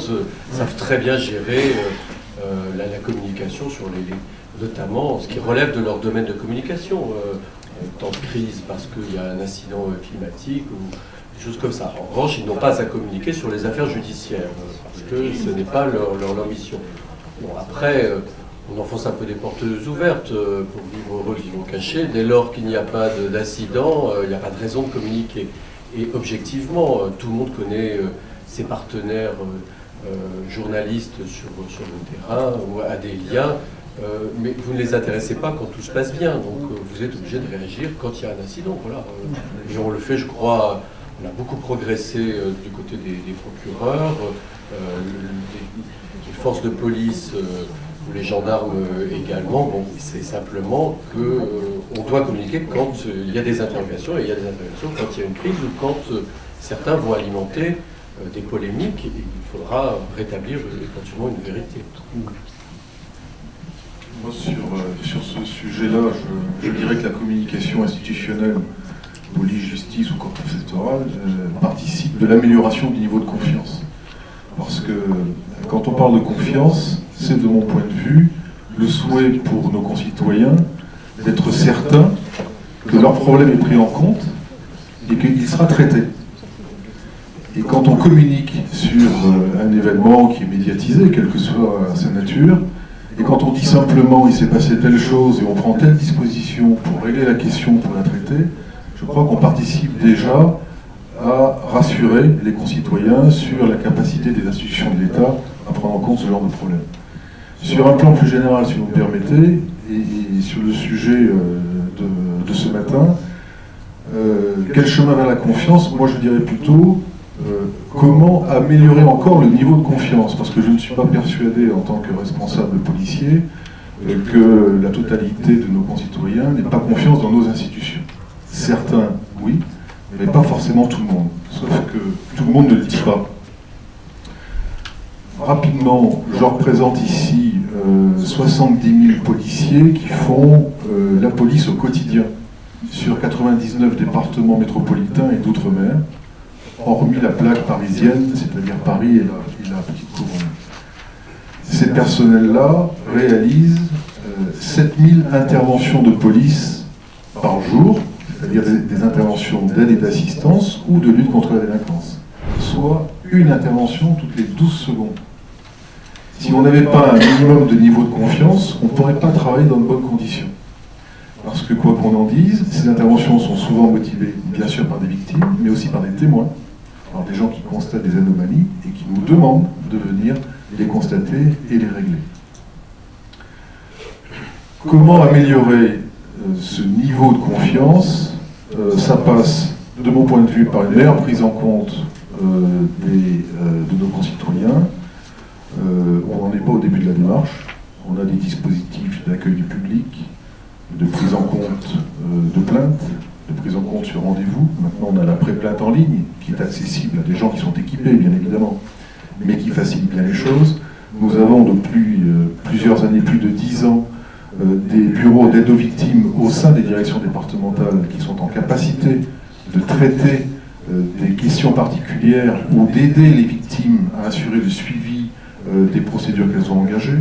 savent très bien gérer la communication sur notamment ce qui relève de leur domaine de communication. Temps de crise parce qu'il y a un incident climatique ou des choses comme ça. En revanche, ils n'ont pas à communiquer sur les affaires judiciaires parce que ce n'est pas leur mission. Bon, après, on enfonce un peu des portes ouvertes pour vivre heureux, vivons cachés. Dès lors qu'il n'y a pas d'incident, il n'y a pas de raison de communiquer. Et objectivement, tout le monde connaît ses partenaires journalistes sur le terrain ou a des liens. Mais vous ne les intéressez pas quand tout se passe bien, donc vous êtes obligé de réagir quand il y a un incident. Voilà. Et on le fait, je crois, on a beaucoup progressé du côté des procureurs, des forces de police, ou les gendarmes également. Bon, c'est simplement qu'on doit communiquer quand il y a des interrogations, et il y a des interrogations quand il y a une crise ou quand certains vont alimenter des polémiques, et il faudra rétablir éventuellement une vérité. Moi, sur ce sujet-là, je dirais que la communication institutionnelle, police, justice ou corps préfectoral, participe de l'amélioration du niveau de confiance. Parce que quand on parle de confiance, c'est de mon point de vue le souhait pour nos concitoyens d'être certains que leur problème est pris en compte et qu'il sera traité. Et quand on communique sur un événement qui est médiatisé, quelle que soit sa nature, et quand on dit simplement il s'est passé telle chose et on prend telle disposition pour régler la question, pour la traiter, je crois qu'on participe déjà à rassurer les concitoyens sur la capacité des institutions de l'État à prendre en compte ce genre de problème. Sur un plan plus général, si vous me permettez, et sur le sujet de ce matin, quel chemin vers la confiance? Moi je dirais plutôt comment améliorer encore le niveau de confiance, parce que je ne suis pas persuadé en tant que responsable policier que la totalité de nos concitoyens n'aient pas confiance dans nos institutions. Certains, oui, mais pas forcément tout le monde, sauf que tout le monde ne le dit pas. Rapidement, je représente ici 70 000 policiers qui font la police au quotidien sur 99 départements métropolitains et d'outre-mer, hormis la plaque parisienne, c'est-à-dire Paris et la petite couronne. Ces personnels-là réalisent 7000 interventions de police par jour, c'est-à-dire des interventions d'aide et d'assistance ou de lutte contre la délinquance, soit une intervention toutes les 12 secondes. Si on n'avait pas un minimum de niveau de confiance, on ne pourrait pas travailler dans de bonnes conditions. Parce que quoi qu'on en dise, ces interventions sont souvent motivées, bien sûr, par des victimes, mais aussi par des témoins, par des gens qui constatent des anomalies et qui nous demandent de venir les constater et les régler. Comment améliorer ce niveau de confiance, ça passe, de mon point de vue, par une meilleure prise en compte de nos concitoyens. On n'en est pas au début de la démarche. On a des dispositifs d'accueil du public, de prise en compte de plaintes, de prise en compte sur rendez-vous. Maintenant, on a la pré-plainte en ligne, qui est accessible à des gens qui sont équipés, bien évidemment, mais qui facilite bien les choses. Nous avons depuis plusieurs années, plus de 10 ans, des bureaux d'aide aux victimes au sein des directions départementales qui sont en capacité de traiter des questions particulières ou d'aider les victimes à assurer le suivi des procédures qu'elles ont engagées.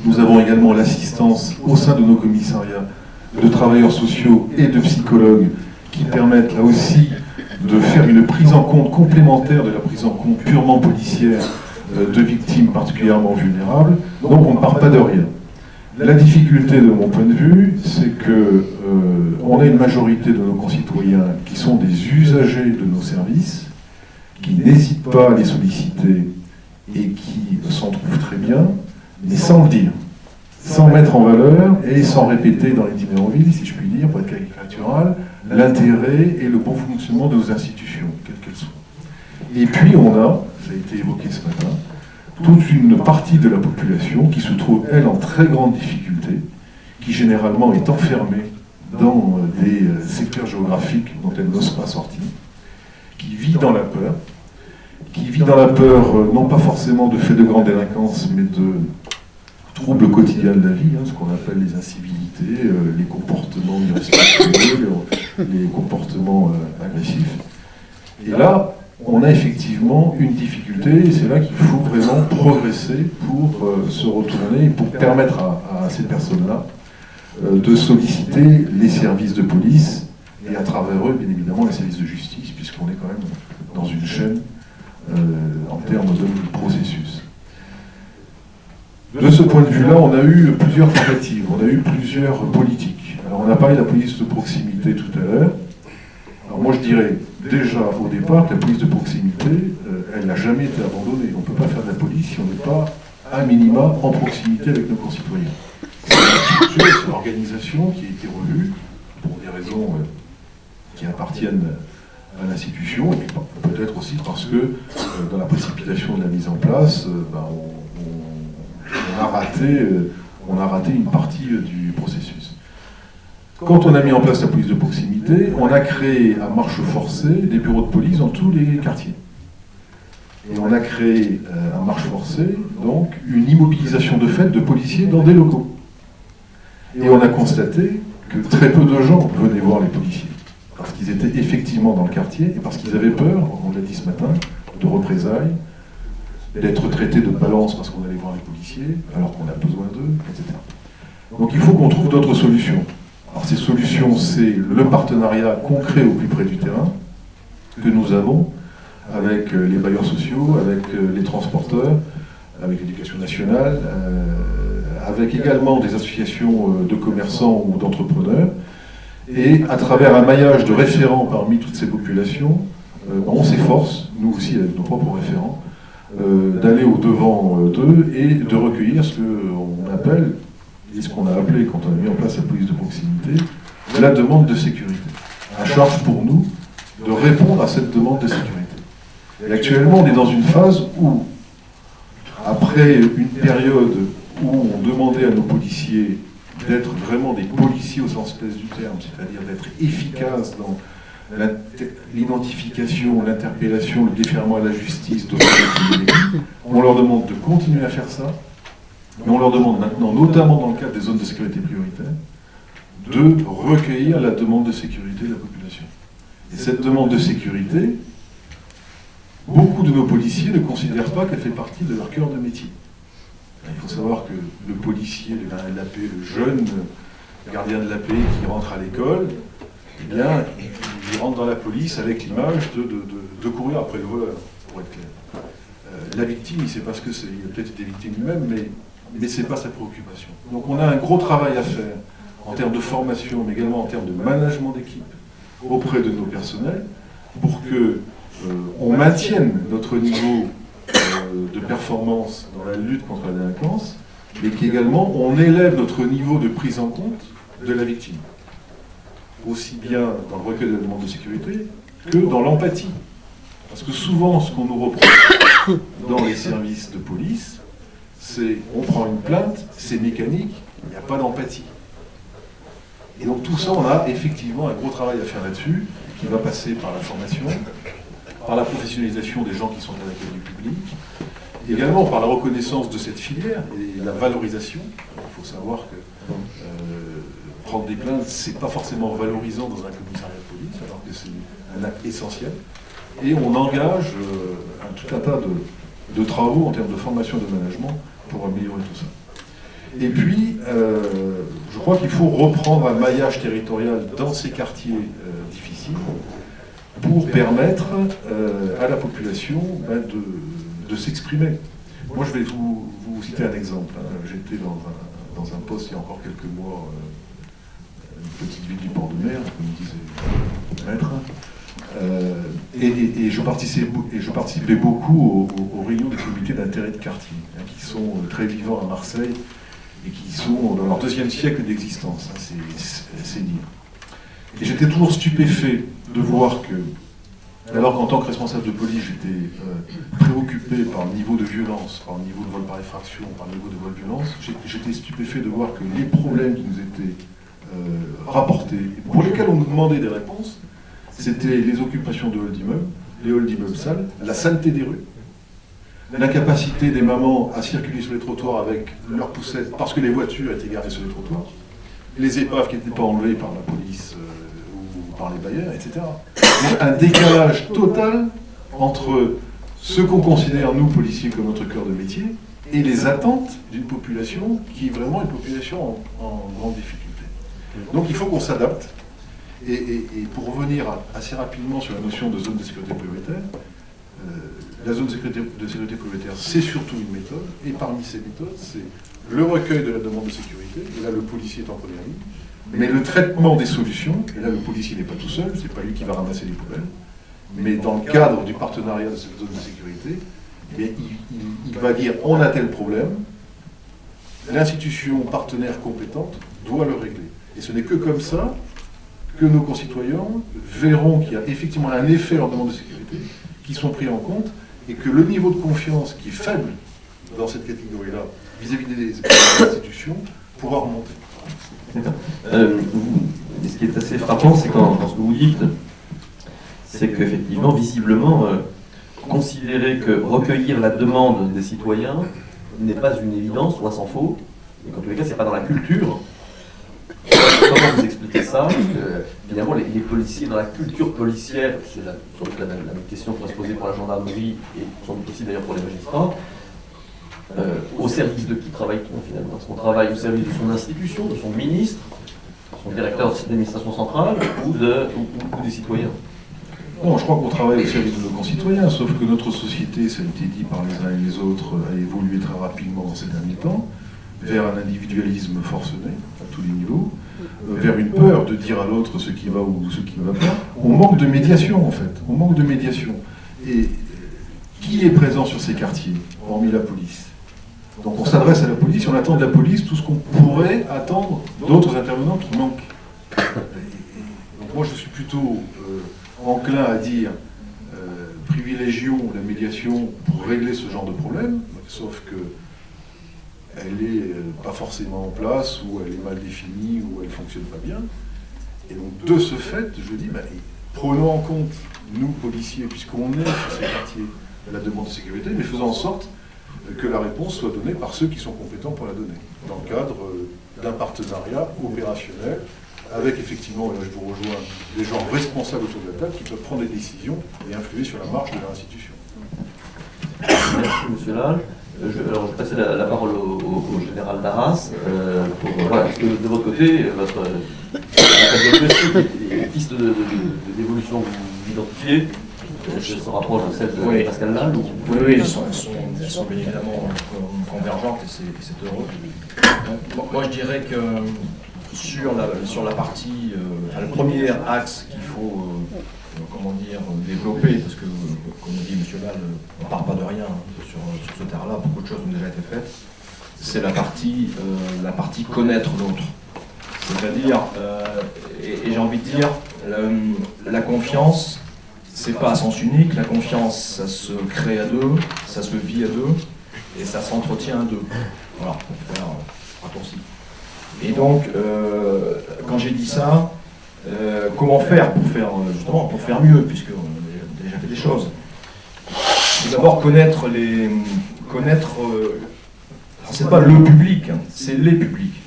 Nous avons également l'assistance au sein de nos commissariats de travailleurs sociaux et de psychologues qui permettent là aussi de faire une prise en compte complémentaire de la prise en compte purement policière de victimes particulièrement vulnérables. Donc on ne part pas de rien. La difficulté de mon point de vue, c'est que on a une majorité de nos concitoyens qui sont des usagers de nos services, qui n'hésitent pas à les solliciter et qui s'en trouvent très bien, mais sans le dire, sans mettre en valeur et sans répéter dans l'itinérant-ville, si je puis dire, pour être caricatural, l'intérêt et le bon fonctionnement de nos institutions, quelles qu'elles soient. Et puis on a, ça a été évoqué ce matin, toute une partie de la population qui se trouve, elle, en très grande difficulté, qui généralement est enfermée dans des secteurs géographiques dont elle n'ose pas sortir, qui vit dans la peur, non pas forcément de faits de grande délinquance, mais de troubles quotidiens de la vie, ce qu'on appelle les incivilités, les comportements irrespectueux, les comportements agressifs. Et là, on a effectivement une difficulté, et c'est là qu'il faut vraiment progresser pour se retourner et pour permettre à ces personnes-là de solliciter les services de police et à travers eux, bien évidemment, les services de justice, puisqu'on est quand même dans une chaîne en termes de processus. De ce point de vue-là, on a eu plusieurs tentatives, on a eu plusieurs politiques. Alors on a parlé de la police de proximité tout à l'heure. Alors moi je dirais déjà au départ que la police de proximité, elle n'a jamais été abandonnée. On ne peut pas faire de la police si on n'est pas à minima en proximité avec nos concitoyens. C'est l'organisation qui a été revue pour des raisons qui appartiennent à l'institution, et puis peut-être aussi parce que dans la précipitation de la mise en place, on a raté une partie du processus. Quand on a mis en place la police de proximité, on a créé à marche forcée des bureaux de police dans tous les quartiers. Et on a créé à marche forcée donc une immobilisation de fait de policiers dans des locaux. Et on a constaté que très peu de gens venaient voir les policiers, parce qu'ils étaient effectivement dans le quartier et parce qu'ils avaient peur, on l'a dit ce matin, de représailles, d'être traités de balance parce qu'on allait voir les policiers, alors qu'on a besoin d'eux, etc. Donc il faut qu'on trouve d'autres solutions. Alors ces solutions, c'est le partenariat concret au plus près du terrain que nous avons avec les bailleurs sociaux, avec les transporteurs, avec l'éducation nationale, avec également des associations de commerçants ou d'entrepreneurs, et à travers un maillage de référents parmi toutes ces populations, on s'efforce, nous aussi avec nos propres référents, d'aller au-devant d'eux et de recueillir ce qu'on appelle, et ce qu'on a appelé quand on a mis en place la police de proximité, la demande de sécurité. À charge pour nous de répondre à cette demande de sécurité. Et actuellement, on est dans une phase où, après une période où on demandait à nos policiers d'être vraiment des policiers au sens plein du terme, c'est-à-dire d'être efficaces dans l'identification, l'interpellation, le défèrement à la justice, on leur demande de continuer à faire ça, mais on leur demande maintenant, notamment dans le cadre des zones de sécurité prioritaire, de recueillir la demande de sécurité de la population. Et cette demande de sécurité, beaucoup de nos policiers ne considèrent pas qu'elle fait partie de leur cœur de métier. Il faut savoir que le policier, le gardien de la paix, le jeune gardien de la paix qui rentre à l'école, eh bien, il rentre dans la police avec l'image de courir après le voleur, pour être clair. La victime, il ne sait pas ce que c'est. Il a peut-être été victime lui-même, mais ce n'est pas sa préoccupation. Donc on a un gros travail à faire en termes de formation, mais également en termes de management d'équipe auprès de nos personnels, pour que on maintienne notre niveau de performance dans la lutte contre la délinquance, mais qu'également on élève notre niveau de prise en compte de la victime, aussi bien dans le recueil de la demande de sécurité que dans l'empathie. Parce que souvent, ce qu'on nous reproche dans les services de police, c'est on prend une plainte, c'est mécanique, il n'y a pas d'empathie. Et donc tout ça, on a effectivement un gros travail à faire là-dessus, qui va passer par la formation, par la professionnalisation des gens qui sont à l'accueil du public, également par la reconnaissance de cette filière et la valorisation. Il faut savoir que prendre des plaintes, c'est pas forcément valorisant dans un commissariat de police, alors que c'est un acte essentiel. Et on engage tout un tas de travaux en termes de formation et de management pour améliorer tout ça. Et puis, je crois qu'il faut reprendre un maillage territorial dans ces quartiers difficiles pour permettre à la population de s'exprimer. Moi, je vais vous citer un exemple. J'étais dans un poste il y a encore quelques mois, une petite ville du port de mer, comme disait le maître, et je participais beaucoup aux réunions des comités d'intérêt de quartier, qui sont très vivants à Marseille et qui sont dans leur 2e siècle d'existence, c'est dire. Et j'étais toujours stupéfait de voir que, alors qu'en tant que responsable de police, j'étais préoccupé par le niveau de violence, par le niveau de vol par effraction, par le niveau de vol-violence, j'étais stupéfait de voir que les problèmes qui nous étaient rapportés, pour lesquels on nous demandait des réponses, c'était les occupations de halls d'immeubles, les halls d'immeubles sales, la saleté des rues, l'incapacité des mamans à circuler sur les trottoirs avec leurs poussettes parce que les voitures étaient garées sur les trottoirs, les épaves qui n'étaient pas enlevées par la police ou par les bailleurs, etc. Donc un décalage total entre ce qu'on considère, nous, policiers, comme notre cœur de métier, et les attentes d'une population qui est vraiment une population en grande difficulté. Donc il faut qu'on s'adapte. Et pour revenir assez rapidement sur la notion de zone de sécurité prioritaire, la zone de sécurité prioritaire, c'est surtout une méthode, et parmi ces méthodes, c'est le recueil de la demande de sécurité, et là le policier est en première ligne, mais le traitement des solutions, et là le policier n'est pas tout seul, c'est pas lui qui va ramasser les poubelles, mais dans le cadre du partenariat de cette zone de sécurité, eh bien, il va dire on a tel problème, l'institution partenaire compétente doit le régler. Et ce n'est que comme ça que nos concitoyens verront qu'il y a effectivement un effet en demande de sécurité, qui sont pris en compte, et que le niveau de confiance qui est faible dans cette catégorie-là, vis-à-vis des institutions, pourra remonter. Ce qui est assez frappant, c'est dans ce que vous dites, c'est qu'effectivement, visiblement, considérer que recueillir la demande des citoyens n'est pas une évidence, loin s'en faut, et qu'en tous les cas, c'est pas dans la culture. Comment vous expliquez ça? Parce que, finalement, les policiers, dans la culture policière, c'est sans doute la même question qu'on va se poser pour la gendarmerie, et sans doute aussi d'ailleurs pour les magistrats, au service de qui travaille-t-on finalement? Est-ce qu'on travaille au service de son institution, de son ministre, son directeur d'administration centrale, ou des citoyens? Non, je crois qu'on travaille au service de nos concitoyens, sauf que notre société, ça a été dit par les uns et les autres, a évolué très rapidement dans ces derniers temps, vers un individualisme forcené, à tous les niveaux, vers une peur de dire à l'autre ce qui va ou ce qui ne va pas. On manque de médiation, en fait. On manque de médiation. Et qui est présent sur ces quartiers, hormis la police? Donc on s'adresse à la police, on attend de la police tout ce qu'on pourrait attendre d'autres intervenants qui manquent. Donc moi je suis plutôt enclin à dire privilégions la médiation pour régler ce genre de problème, sauf que elle n'est pas forcément en place, ou elle est mal définie, ou elle ne fonctionne pas bien. Et donc de ce fait, je dis, prenons en compte, nous policiers, puisqu'on est sur ces quartiers, la demande de sécurité, mais faisons en sorte que la réponse soit donnée par ceux qui sont compétents pour la donner, dans le cadre d'un partenariat opérationnel, avec effectivement, et là je vous rejoins, des gens responsables autour de la table qui peuvent prendre des décisions et influer sur la marche de leur institution. Merci Monsieur Lage. Alors je vais passer la parole au général d'Arras. Voilà, parce que de votre côté, votre les pistes d'évolution que vous identifiez, se rapprochent de celle de Pascal Lal. Oui, elles sont bien évidemment convergentes et c'est heureux. Moi je dirais que sur la partie, le premier axe qu'il faut développer, parce que, comme dit M. Lal, on ne part pas de rien sur ce terrain-là, beaucoup de choses ont déjà été faites, c'est la partie connaître l'autre. C'est-à-dire, et j'ai envie de dire, la confiance, c'est pas à sens unique. La confiance, ça se crée à deux, ça se vit à deux, et ça s'entretient à deux. Voilà, pour faire raccourci. Et donc, quand j'ai dit ça, comment faire pour faire, justement, pour faire mieux, puisqu'on a déjà fait des choses. C'est d'abord connaître c'est pas le public, hein, c'est les publics.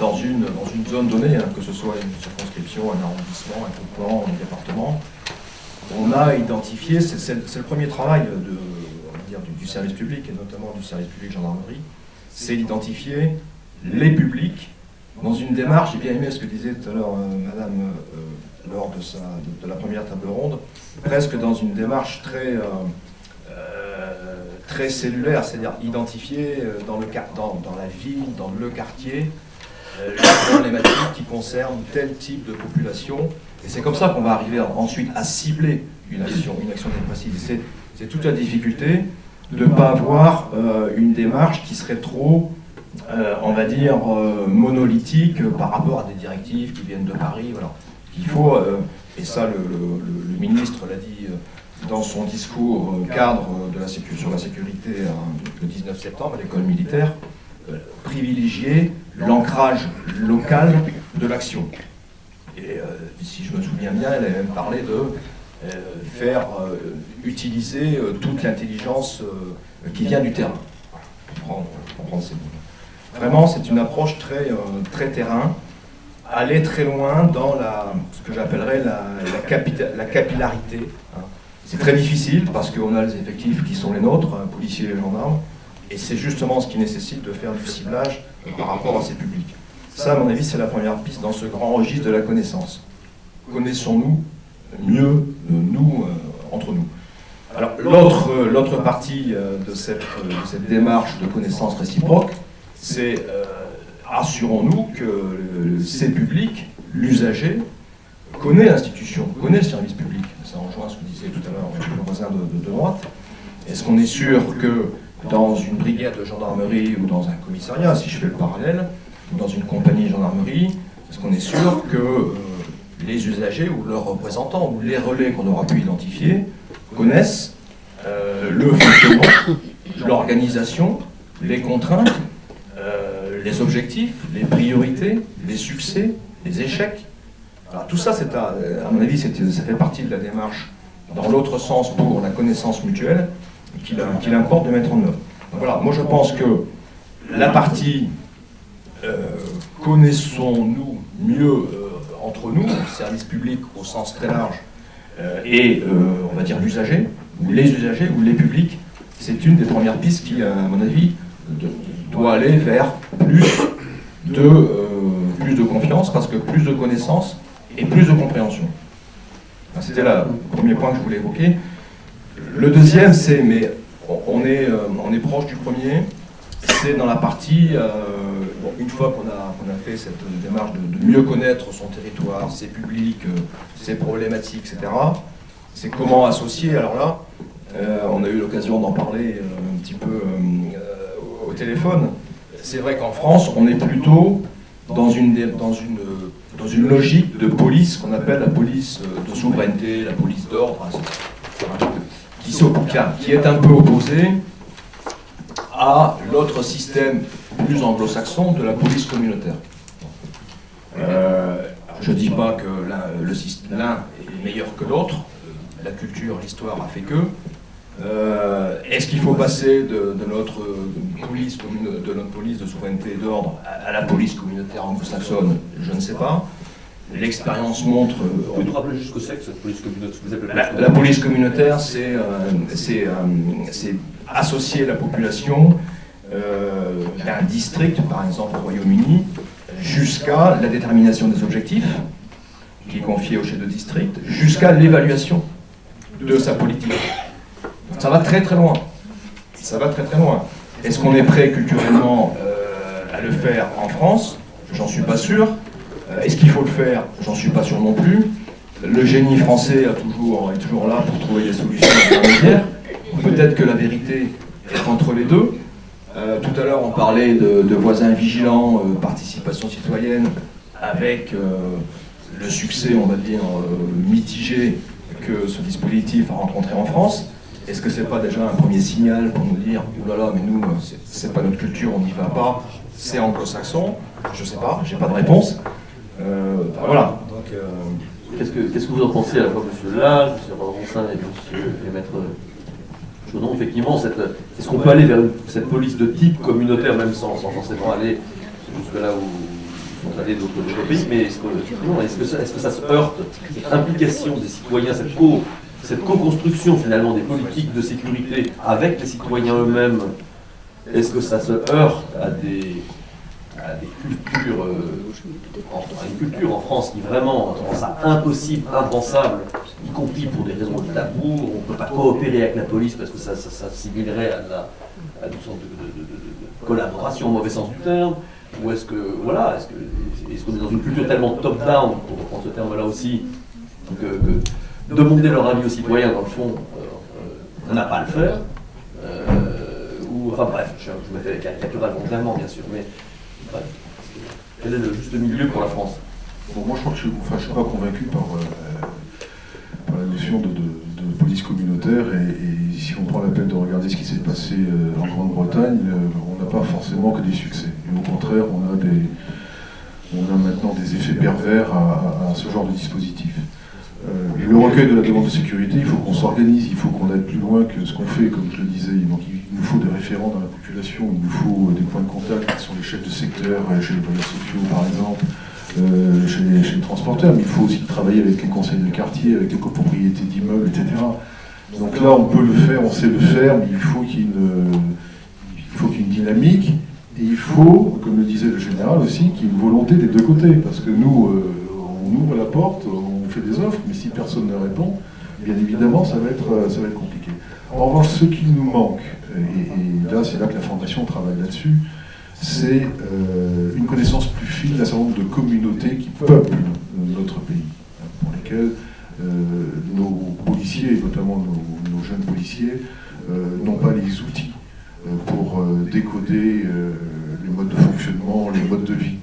Dans une zone donnée, hein, que ce soit une circonscription, un arrondissement, un groupement, un département, on a identifié, c'est le premier travail on va dire, du service public, et notamment du service public gendarmerie, c'est d'identifier les publics dans une démarche. J'ai bien aimé ce que disait tout à l'heure Madame lors de la première table ronde, presque dans une démarche très cellulaire, c'est-à-dire identifier dans la ville, dans le quartier, les problématiques qui concernent tel type de population. Et c'est comme ça qu'on va arriver ensuite à cibler une action bien précise. C'est toute la difficulté de ne pas avoir une démarche qui serait trop, on va dire, monolithique par rapport à des directives qui viennent de Paris. Voilà. Il faut, et ça le ministre l'a dit dans son discours cadre sur la sécurité le 19 septembre à l'école militaire, privilégier l'ancrage local de l'action. Et si je me souviens bien, elle avait même parlé de faire utiliser toute l'intelligence qui vient du terrain. Pour prendre ces mots. Vraiment, c'est une approche très terrain, aller très loin dans ce que j'appellerais la capillarité. Hein. C'est très difficile parce qu'on a les effectifs qui sont les nôtres, policiers et gendarmes, et c'est justement ce qui nécessite de faire du ciblage par rapport à ces publics. Ça, à mon avis, c'est la première piste dans ce grand registre de la connaissance. Connaissons-nous mieux, nous, entre nous. Alors, l'autre partie de cette démarche de connaissance réciproque, c'est assurons-nous que ces publics, l'usager, connaît l'institution, connaît le service public. Ça rejoint ce que disait tout à l'heure le voisin de droite. Est-ce qu'on est sûr que dans une brigade de gendarmerie ou dans un commissariat, si je fais le parallèle, ou dans une compagnie de gendarmerie, est-ce qu'on est sûr que les usagers ou leurs représentants ou les relais qu'on aura pu identifier connaissent le fonctionnement, l'organisation, les contraintes, les objectifs, les priorités, les succès, les échecs. Alors, tout ça, à mon avis, ça fait partie de la démarche dans l'autre sens pour la connaissance mutuelle qu'il importe de mettre en œuvre. Donc voilà, moi je pense que la partie connaissons-nous mieux entre nous, le service public au sens très large, et on va dire l'usager, ou les usagers, ou les publics, c'est une des premières pistes qui, à mon avis, doit aller vers plus de confiance, parce que plus de connaissances et plus de compréhension. C'était le premier point que je voulais évoquer. Le deuxième, c'est, mais on est proche du premier, c'est dans la partie, une fois qu'on a fait cette démarche de mieux connaître son territoire, ses publics, ses problématiques, etc., c'est comment associer. Alors là, on a eu l'occasion d'en parler un petit peu au téléphone. C'est vrai qu'en France, on est plutôt dans une logique de police qu'on appelle la police de souveraineté, la police d'ordre, qui est un peu opposée à l'autre système plus anglo-saxon de la police communautaire. Je ne dis pas que l'un est meilleur que l'autre, la culture, l'histoire a fait que. Est-ce qu'il faut passer de notre police de souveraineté et d'ordre à la police communautaire anglo-saxonne? Je ne sais pas. L'expérience montre. On peut nous rappeler juste ce que c'est que cette police communautaire? La police communautaire, c'est associer la population d'un district, par exemple au Royaume-Uni, jusqu'à la détermination des objectifs, qui est confiée au chef de district, jusqu'à l'évaluation de sa politique. Ça va très très loin. Ça va très très loin. Est-ce qu'on est prêt culturellement à le faire en France? J'en suis pas sûr. Est-ce qu'il faut le faire? J'en suis pas sûr non plus. Le génie français est toujours là pour trouver des solutions intermédiaires. Peut-être que la vérité est entre les deux. Tout à l'heure, on parlait de voisins vigilants, participation citoyenne. avec le succès, on va dire, mitigé que ce dispositif a rencontré en France, est-ce que c'est pas déjà un premier signal pour nous dire « Ouh là là, mais nous, c'est pas notre culture, on n'y va pas, c'est anglo-saxon », je sais pas, j'ai pas de réponse. Voilà. Donc, Qu'est-ce que vous en pensez à la fois, monsieur Lage, monsieur Ronsin et maître Chaudon, effectivement, est-ce qu'on peut aller vers cette police de type communautaire, même sans forcément aller jusque là où sont allés d'autres pays, mais est-ce que ça se heurte, cette implication des citoyens, cette co-construction finalement des politiques de sécurité avec les citoyens eux-mêmes, est-ce que ça se heurte à des cultures, à une culture en France qui vraiment rend ça impossible, impensable, y compris pour des raisons de tabou, on ne peut pas coopérer avec la police parce que ça s'assimilerait à une sorte de collaboration au mauvais sens du terme, ou est-ce qu'on est dans une culture tellement top-down, pour reprendre ce terme-là aussi, que demander leur avis aux citoyens, dans le fond, on n'a pas à le faire, enfin bref, je me fais caricatural volontairement bien sûr, mais bref, quel est le juste milieu pour la France? Bon, moi je crois que je ne suis pas convaincu par la notion de police communautaire, et si on prend la peine de regarder ce qui s'est passé en Grande-Bretagne, on n'a pas forcément que des succès. Et au contraire, on a maintenant des effets pervers à ce genre de dispositif. Et le recueil de la demande de sécurité, il faut qu'on s'organise, il faut qu'on aille plus loin que ce qu'on fait, comme je le disais. Donc, il nous faut des référents dans la population, il nous faut des points de contact qui sont les chefs de secteur, chez les bailleurs sociaux par exemple, chez les transporteurs, mais il faut aussi travailler avec les conseils de quartier, avec les copropriétés d'immeubles, etc. Donc là, on peut le faire, on sait le faire, mais il faut qu'il y ait une dynamique, et il faut, comme le disait le général aussi, qu'il y ait une volonté des deux côtés, parce que nous, on ouvre la porte, on fait des offres, mais si personne ne répond, bien évidemment, ça va être compliqué. En revanche, ce qui nous manque, et là, c'est là que la Fondation travaille là-dessus, c'est une connaissance plus fine d'un certain nombre de communautés qui peuplent notre pays, pour lesquelles nos policiers, notamment nos jeunes policiers, n'ont pas les outils pour décoder les modes de fonctionnement, les modes de vie.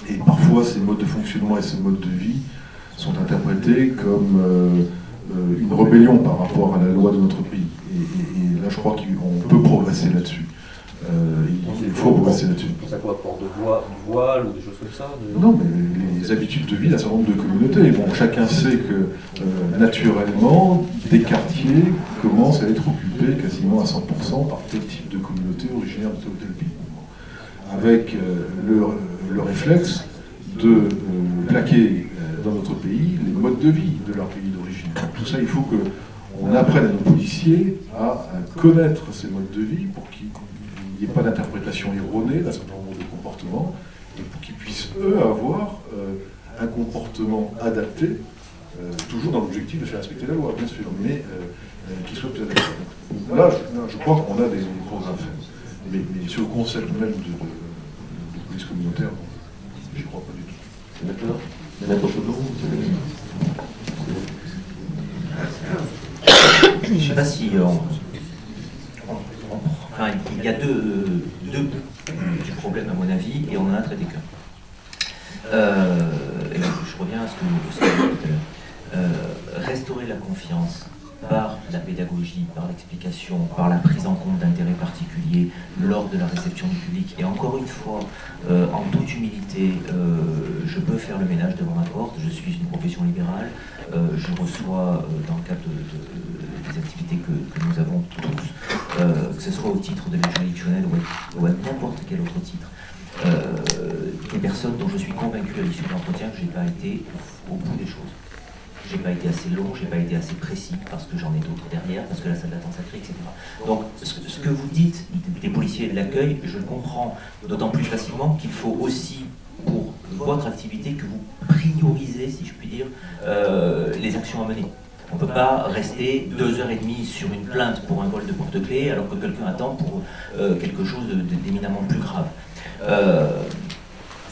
Et parfois, ces modes de fonctionnement et ces modes de vie sont interprétés comme une rébellion par rapport à la loi de notre pays. Et là, je crois qu'on peut progresser là-dessus. Il faut progresser là-dessus. Ça quoi, port de voile ou des choses comme ça Non, mais les habitudes de vie d'un certain nombre de communautés. Bon, chacun sait que, naturellement, des quartiers commencent à être occupés quasiment à 100% par tel type de communauté originaire de tel ou tel pays. Avec le réflexe de plaquer dans notre pays les modes de vie de leur pays d'origine. Tout ça, il faut qu'on apprenne à nos policiers à connaître ces modes de vie pour qu'il n'y ait pas d'interprétation erronée d'un certain nombre de comportements, et pour qu'ils puissent, eux, avoir un comportement adapté, toujours dans l'objectif de faire respecter la loi, bien sûr, mais qui soit plus adapté. Là, je crois qu'on a des progrès à faire. Mais sur le concept même de police communautaire, j'y crois pas du tout. C'est d'accord. Les maîtres Chaudon, je ne sais pas si enfin, il y a deux du problème à mon avis, et on en a traité qu'un. Et je reviens à ce que vous avez dit tout à l'heure. Restaurer la confiance par la pédagogie, par l'explication, par la prise en compte d'intérêts particuliers lors de la réception du public. Et encore une fois, en toute humilité, je peux faire le ménage devant ma porte. Je suis une profession libérale. Je reçois, dans le cadre des activités que nous avons tous, que ce soit au titre de l'aide juridictionnelle ou à n'importe quel autre titre, des personnes dont je suis convaincu à l'issue de l'entretien que je n'ai pas été au bout des choses. J'ai pas été assez long, j'ai pas été assez précis, parce que j'en ai d'autres derrière, parce que la salle d'attente sacrée, etc. Donc, ce que vous dites des policiers et de l'accueil, je le comprends d'autant plus facilement qu'il faut aussi, pour votre activité, que vous priorisez, si je puis dire, les actions à mener. On ne peut pas rester 2h30 sur une plainte pour un vol de porte-clés alors que quelqu'un attend pour quelque chose d'éminemment plus grave.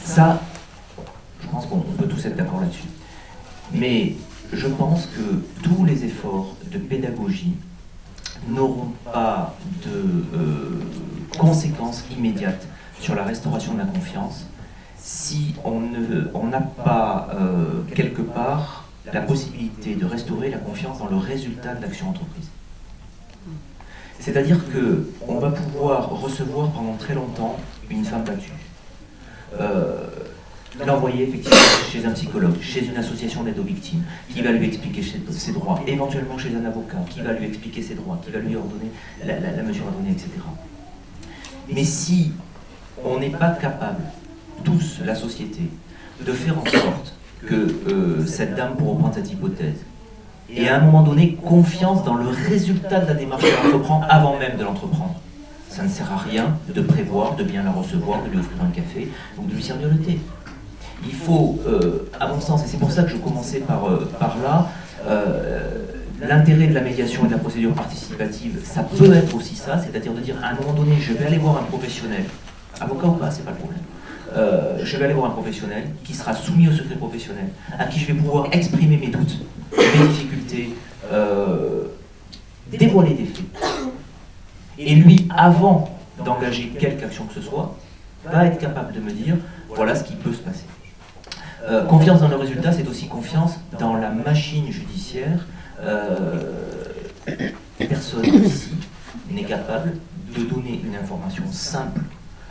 Ça, je pense qu'on peut tous être d'accord là-dessus. Mais je pense que tous les efforts de pédagogie n'auront pas de conséquences immédiates sur la restauration de la confiance si on n'a pas quelque part la possibilité de restaurer la confiance dans le résultat de l'action entreprise. C'est-à-dire qu'on va pouvoir recevoir pendant très longtemps une femme battue, l'envoyer effectivement chez un psychologue, chez une association d'aide aux victimes, qui va lui expliquer ses droits, éventuellement chez un avocat, qui va lui expliquer ses droits, qui va lui ordonner la mesure à donner, etc. Mais si on n'est pas capable, tous, la société, de faire en sorte que cette dame, pour reprendre cette hypothèse, ait à un moment donné confiance dans le résultat de la démarche qu'elle entreprend avant même de l'entreprendre, ça ne sert à rien de prévoir, de bien la recevoir, de lui offrir un café ou de lui servir le thé. Il faut, à mon sens, et c'est pour ça que je commençais par là, l'intérêt de la médiation et de la procédure participative, ça peut être aussi ça, c'est-à-dire de dire à un moment donné, je vais aller voir un professionnel, avocat ou pas, c'est pas le problème. Je vais aller voir un professionnel qui sera soumis au secret professionnel, à qui je vais pouvoir exprimer mes doutes, mes difficultés, dévoiler des faits. Et lui, avant d'engager quelque action que ce soit, va être capable de me dire, voilà ce qui peut se passer. Confiance dans le résultat, c'est aussi confiance dans la machine judiciaire. Personne ici n'est capable de donner une information simple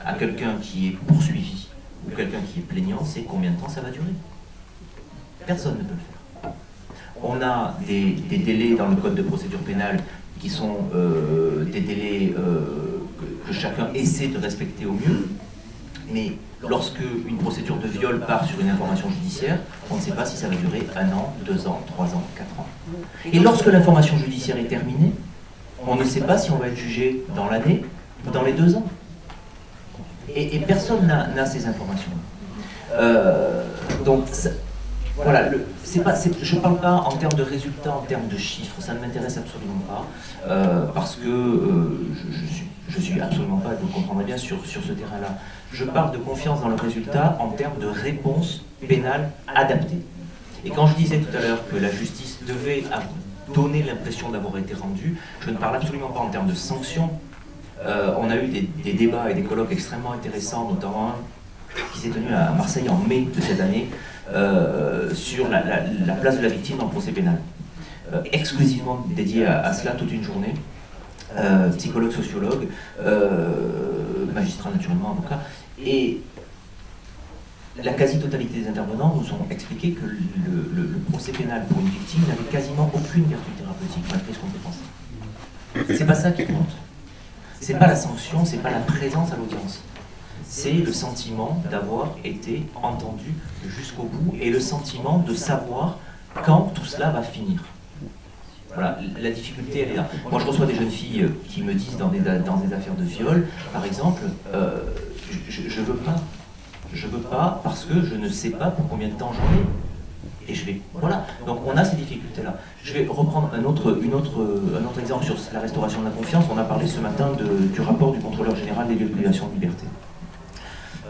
à quelqu'un qui est poursuivi ou quelqu'un qui est plaignant, c'est combien de temps ça va durer. Personne ne peut le faire. On a des délais dans le code de procédure pénale qui sont des délais que chacun essaie de respecter au mieux, mais lorsque une procédure de viol part sur une information judiciaire, on ne sait pas si ça va durer 1 an, 2 ans, 3 ans, 4 ans. Et lorsque l'information judiciaire est terminée, on ne sait pas si on va être jugé dans l'année ou dans les 2 ans. Et personne n'a ces informations. Donc, voilà, je ne parle pas en termes de résultats, en termes de chiffres, ça ne m'intéresse absolument pas, parce que je suis absolument pas, vous comprendrez bien, sur ce terrain-là. Je parle de confiance dans le résultat en termes de réponse pénale adaptée. Et quand je disais tout à l'heure que la justice devait donner l'impression d'avoir été rendue, je ne parle absolument pas en termes de sanctions. On a eu des débats et des colloques extrêmement intéressants, notamment un qui s'est tenu à Marseille en mai de cette année, sur la place de la victime dans le procès pénal. Exclusivement dédié à cela toute une journée. Psychologue, sociologue, magistrat naturellement, avocat. Et la quasi-totalité des intervenants nous ont expliqué que le procès pénal pour une victime n'avait quasiment aucune vertu thérapeutique, malgré ce qu'on peut penser. C'est pas ça qui compte. C'est pas la sanction, c'est pas la présence à l'audience. C'est le sentiment d'avoir été entendu jusqu'au bout et le sentiment de savoir quand tout cela va finir. Voilà, la difficulté, elle est là. Moi, je reçois des jeunes filles qui me disent dans des affaires de viol, par exemple, je veux pas. Je veux pas parce que je ne sais pas pour combien de temps j'en ai. Et je vais, voilà. Donc on a ces difficultés-là. Je vais reprendre un autre exemple sur la restauration de la confiance. On a parlé ce matin du rapport du contrôleur général des lieux de privation de liberté.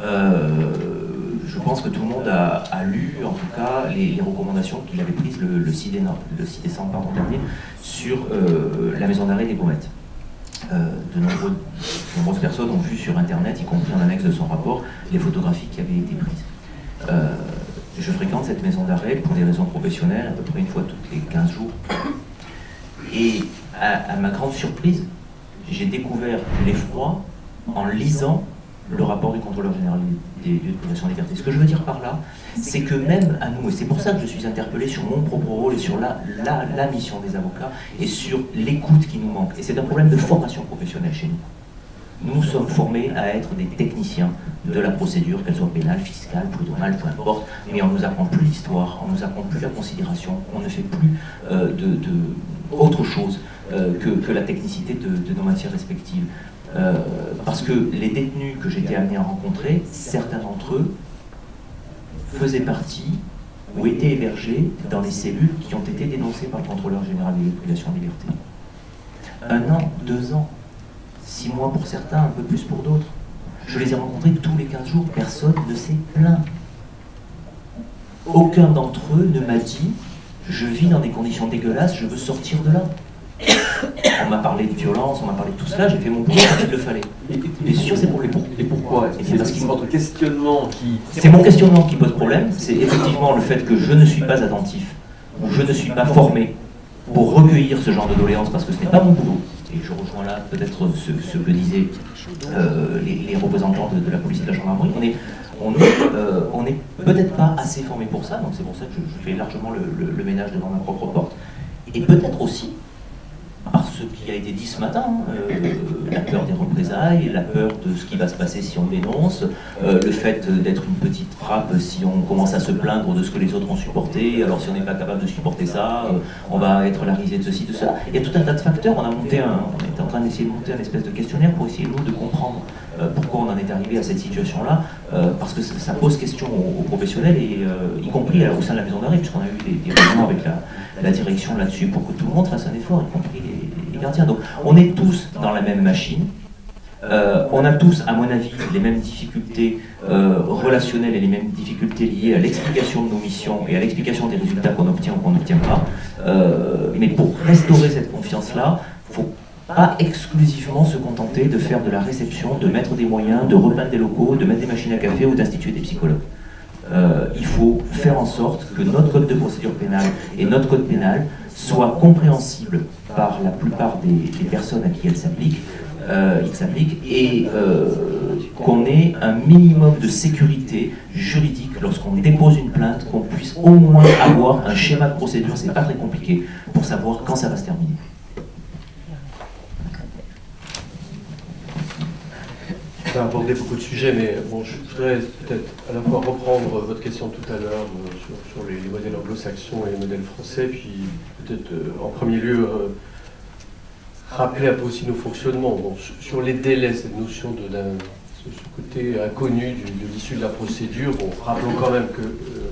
Je pense que tout le monde a lu, en tout cas, les recommandations qu'il avait prises le 6 décembre dernier sur la maison d'arrêt des Baumettes. De nombreuses personnes ont vu sur Internet, y compris en annexe de son rapport, les photographies qui avaient été prises. Je fréquente cette maison d'arrêt pour des raisons professionnelles, à peu près une fois toutes les 15 jours. Et à ma grande surprise, j'ai découvert l'effroi en lisant le rapport du contrôleur général des lieux de privation de liberté. Ce que je veux dire par là, c'est que même à nous, et c'est pour ça que je suis interpellé sur mon propre rôle et sur la mission des avocats et sur l'écoute qui nous manque. Et c'est un problème de formation professionnelle chez nous. Nous sommes formés à être des techniciens de la procédure, qu'elle soit pénale, fiscale, prud'homale, peu importe, mais on ne nous apprend plus l'histoire, on ne nous apprend plus la considération, on ne fait plus autre chose que la technicité de nos matières respectives. Parce que les détenus que j'étais amené à rencontrer, certains d'entre eux faisaient partie ou étaient hébergés dans les cellules qui ont été dénoncées par le contrôleur général des lieux de privation de liberté. 1 an, 2 ans, 6 mois pour certains, un peu plus pour d'autres. Je les ai rencontrés tous les 15 jours, personne ne s'est plaint. Aucun d'entre eux ne m'a dit « je vis dans des conditions dégueulasses, je veux sortir de là ». On m'a parlé de violence, on m'a parlé de tout cela, j'ai fait mon boulot quand il le fallait. Et sur ces problèmes. Et pourquoi? C'est parce qu'il votre questionnement qui... C'est mon questionnement qui pose problème, c'est effectivement le fait que je ne suis pas attentif, ou je ne suis pas formé pour recueillir ce genre de doléances, parce que ce n'est pas mon boulot. Et je rejoins là peut-être ce que disaient les représentants de la police et de la gendarmerie. On n'est peut-être pas assez formé pour ça, donc c'est pour ça que je fais largement le ménage devant ma propre porte. Et peut-être aussi par ce qui a été dit ce matin, la peur des représailles, la peur de ce qui va se passer si on dénonce, le fait d'être une petite frappe si on commence à se plaindre de ce que les autres ont supporté, alors si on n'est pas capable de supporter ça, on va être la risée de ceci, de cela. Il y a tout un tas de facteurs, on était en train d'essayer de monter un espèce de questionnaire pour essayer, nous, de comprendre pourquoi on en est arrivé à cette situation-là, parce que ça pose question aux professionnels, et y compris au sein de la maison d'arrêt, puisqu'on a eu des réunions avec la direction là-dessus pour que tout le monde fasse un effort, y compris les gardiens. Donc on est tous dans la même machine, on a tous, à mon avis, les mêmes difficultés relationnelles et les mêmes difficultés liées à l'explication de nos missions et à l'explication des résultats qu'on obtient ou qu'on n'obtient pas. Mais pour restaurer cette confiance-là, il ne faut pas exclusivement se contenter de faire de la réception, de mettre des moyens, de repeindre des locaux, de mettre des machines à café ou d'instituer des psychologues. Il faut faire en sorte que notre code de procédure pénale et notre code pénal soient compréhensibles par la plupart des personnes à qui il s'applique, et qu'on ait un minimum de sécurité juridique lorsqu'on dépose une plainte, qu'on puisse au moins avoir un schéma de procédure, c'est pas très compliqué, pour savoir quand ça va se terminer. On a abordé beaucoup de sujets, mais bon, je voudrais peut-être à la fois reprendre votre question tout à l'heure sur les modèles anglo-saxons et les modèles français, puis peut-être en premier lieu rappeler un peu aussi nos fonctionnements. Bon, sur les délais, cette notion de ce côté inconnu de l'issue de la procédure, bon, rappelons quand même que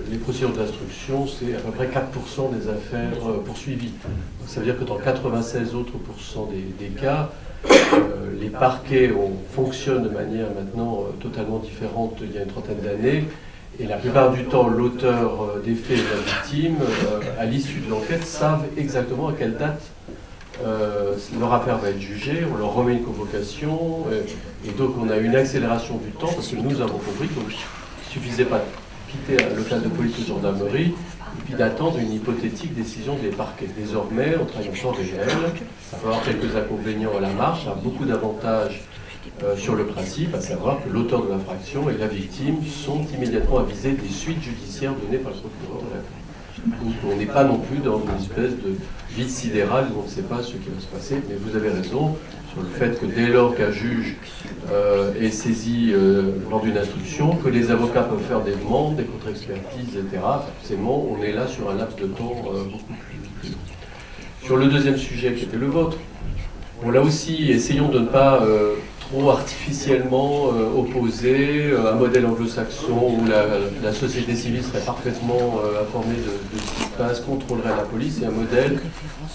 les procédures d'instruction, c'est à peu près 4% des affaires poursuivies. Donc, ça veut dire que dans 96 autres % des cas, les parquets fonctionnent de manière maintenant totalement différente il y a une trentaine d'années, et la plupart du temps, l'auteur des faits et la victime, à l'issue de l'enquête, savent exactement à quelle date leur affaire va être jugée, on leur remet une convocation, et donc on a une accélération du temps, parce que nous avons compris qu'il ne suffisait pas de quitter un local de police ou de gendarmerie, et puis d'attendre une hypothétique décision des parquets. Désormais, on travaille en temps réel, ça peut avoir quelques inconvénients à la marche, ça a beaucoup d'avantages sur le principe, à savoir que l'auteur de l'infraction et la victime sont immédiatement avisés des suites judiciaires données par le procureur de la Cour. Donc on n'est pas non plus dans une espèce de vide sidéral où on ne sait pas ce qui va se passer, mais vous avez raison sur le fait que dès lors qu'un juge est saisi lors d'une instruction, que les avocats peuvent faire des demandes, des contre-expertises, etc., forcément on est là sur un laps de temps beaucoup plus long. Sur le deuxième sujet qui était le vôtre, bon, là aussi, essayons de ne pas trop artificiellement opposer un modèle anglo-saxon où la société civile serait parfaitement informée de ce qui se passe, contrôlerait la police, et un modèle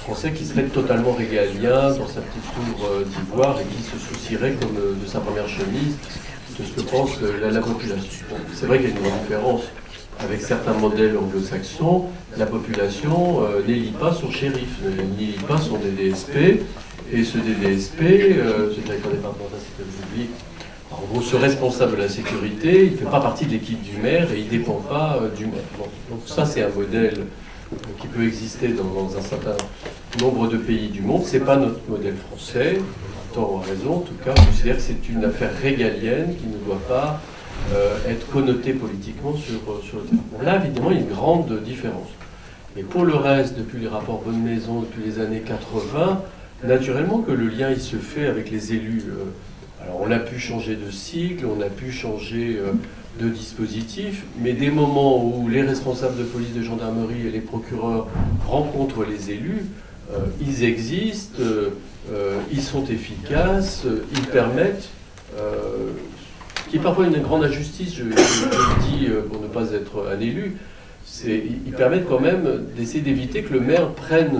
français qui serait totalement régalien dans sa petite tour d'ivoire et qui se soucierait comme de sa première chemise de ce que pense la population. Bon, c'est vrai qu'il y a une grande différence. Avec certains modèles anglo-saxons, la population n'élit pas son shérif, n'élit pas son DDSP, et ce DDSP, ce directeur départemental de la sécurité publique, en gros, ce responsable de la sécurité, il ne fait pas partie de l'équipe du maire et il ne dépend pas du maire. Bon, donc ça, c'est un modèle qui peut exister dans un certain nombre de pays du monde. Ce n'est pas notre modèle français, tort ou raison, en tout cas, je considère que c'est une affaire régalienne qui ne doit pas être connotée politiquement sur le terrain. Bon, là, évidemment, il y a une grande différence. Mais pour le reste, depuis les rapports Bonne Maison, depuis les années 80, naturellement que le lien il se fait avec les élus. Alors on a pu changer de cycle, on a pu changer de dispositif, mais des moments où les responsables de police, de gendarmerie et les procureurs rencontrent les élus, ils existent, ils sont efficaces, ils permettent, qui est parfois une grande injustice, je le dis pour ne pas être un élu, ils permettent quand même d'essayer d'éviter que le maire prenne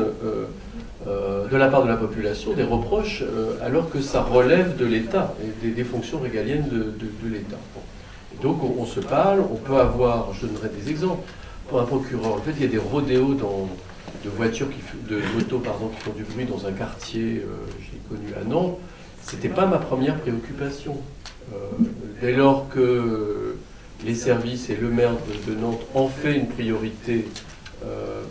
de la part de la population des reproches alors que ça relève de l'État et des fonctions régaliennes de l'État. Bon. Et donc on se parle, on peut avoir, je donnerai des exemples, pour un procureur, en fait il y a des rodéos voitures, de motos qui font du bruit dans un quartier, j'ai connu à Nantes, c'était pas ma première préoccupation. Dès lors que les services et le maire de Nantes en fait une priorité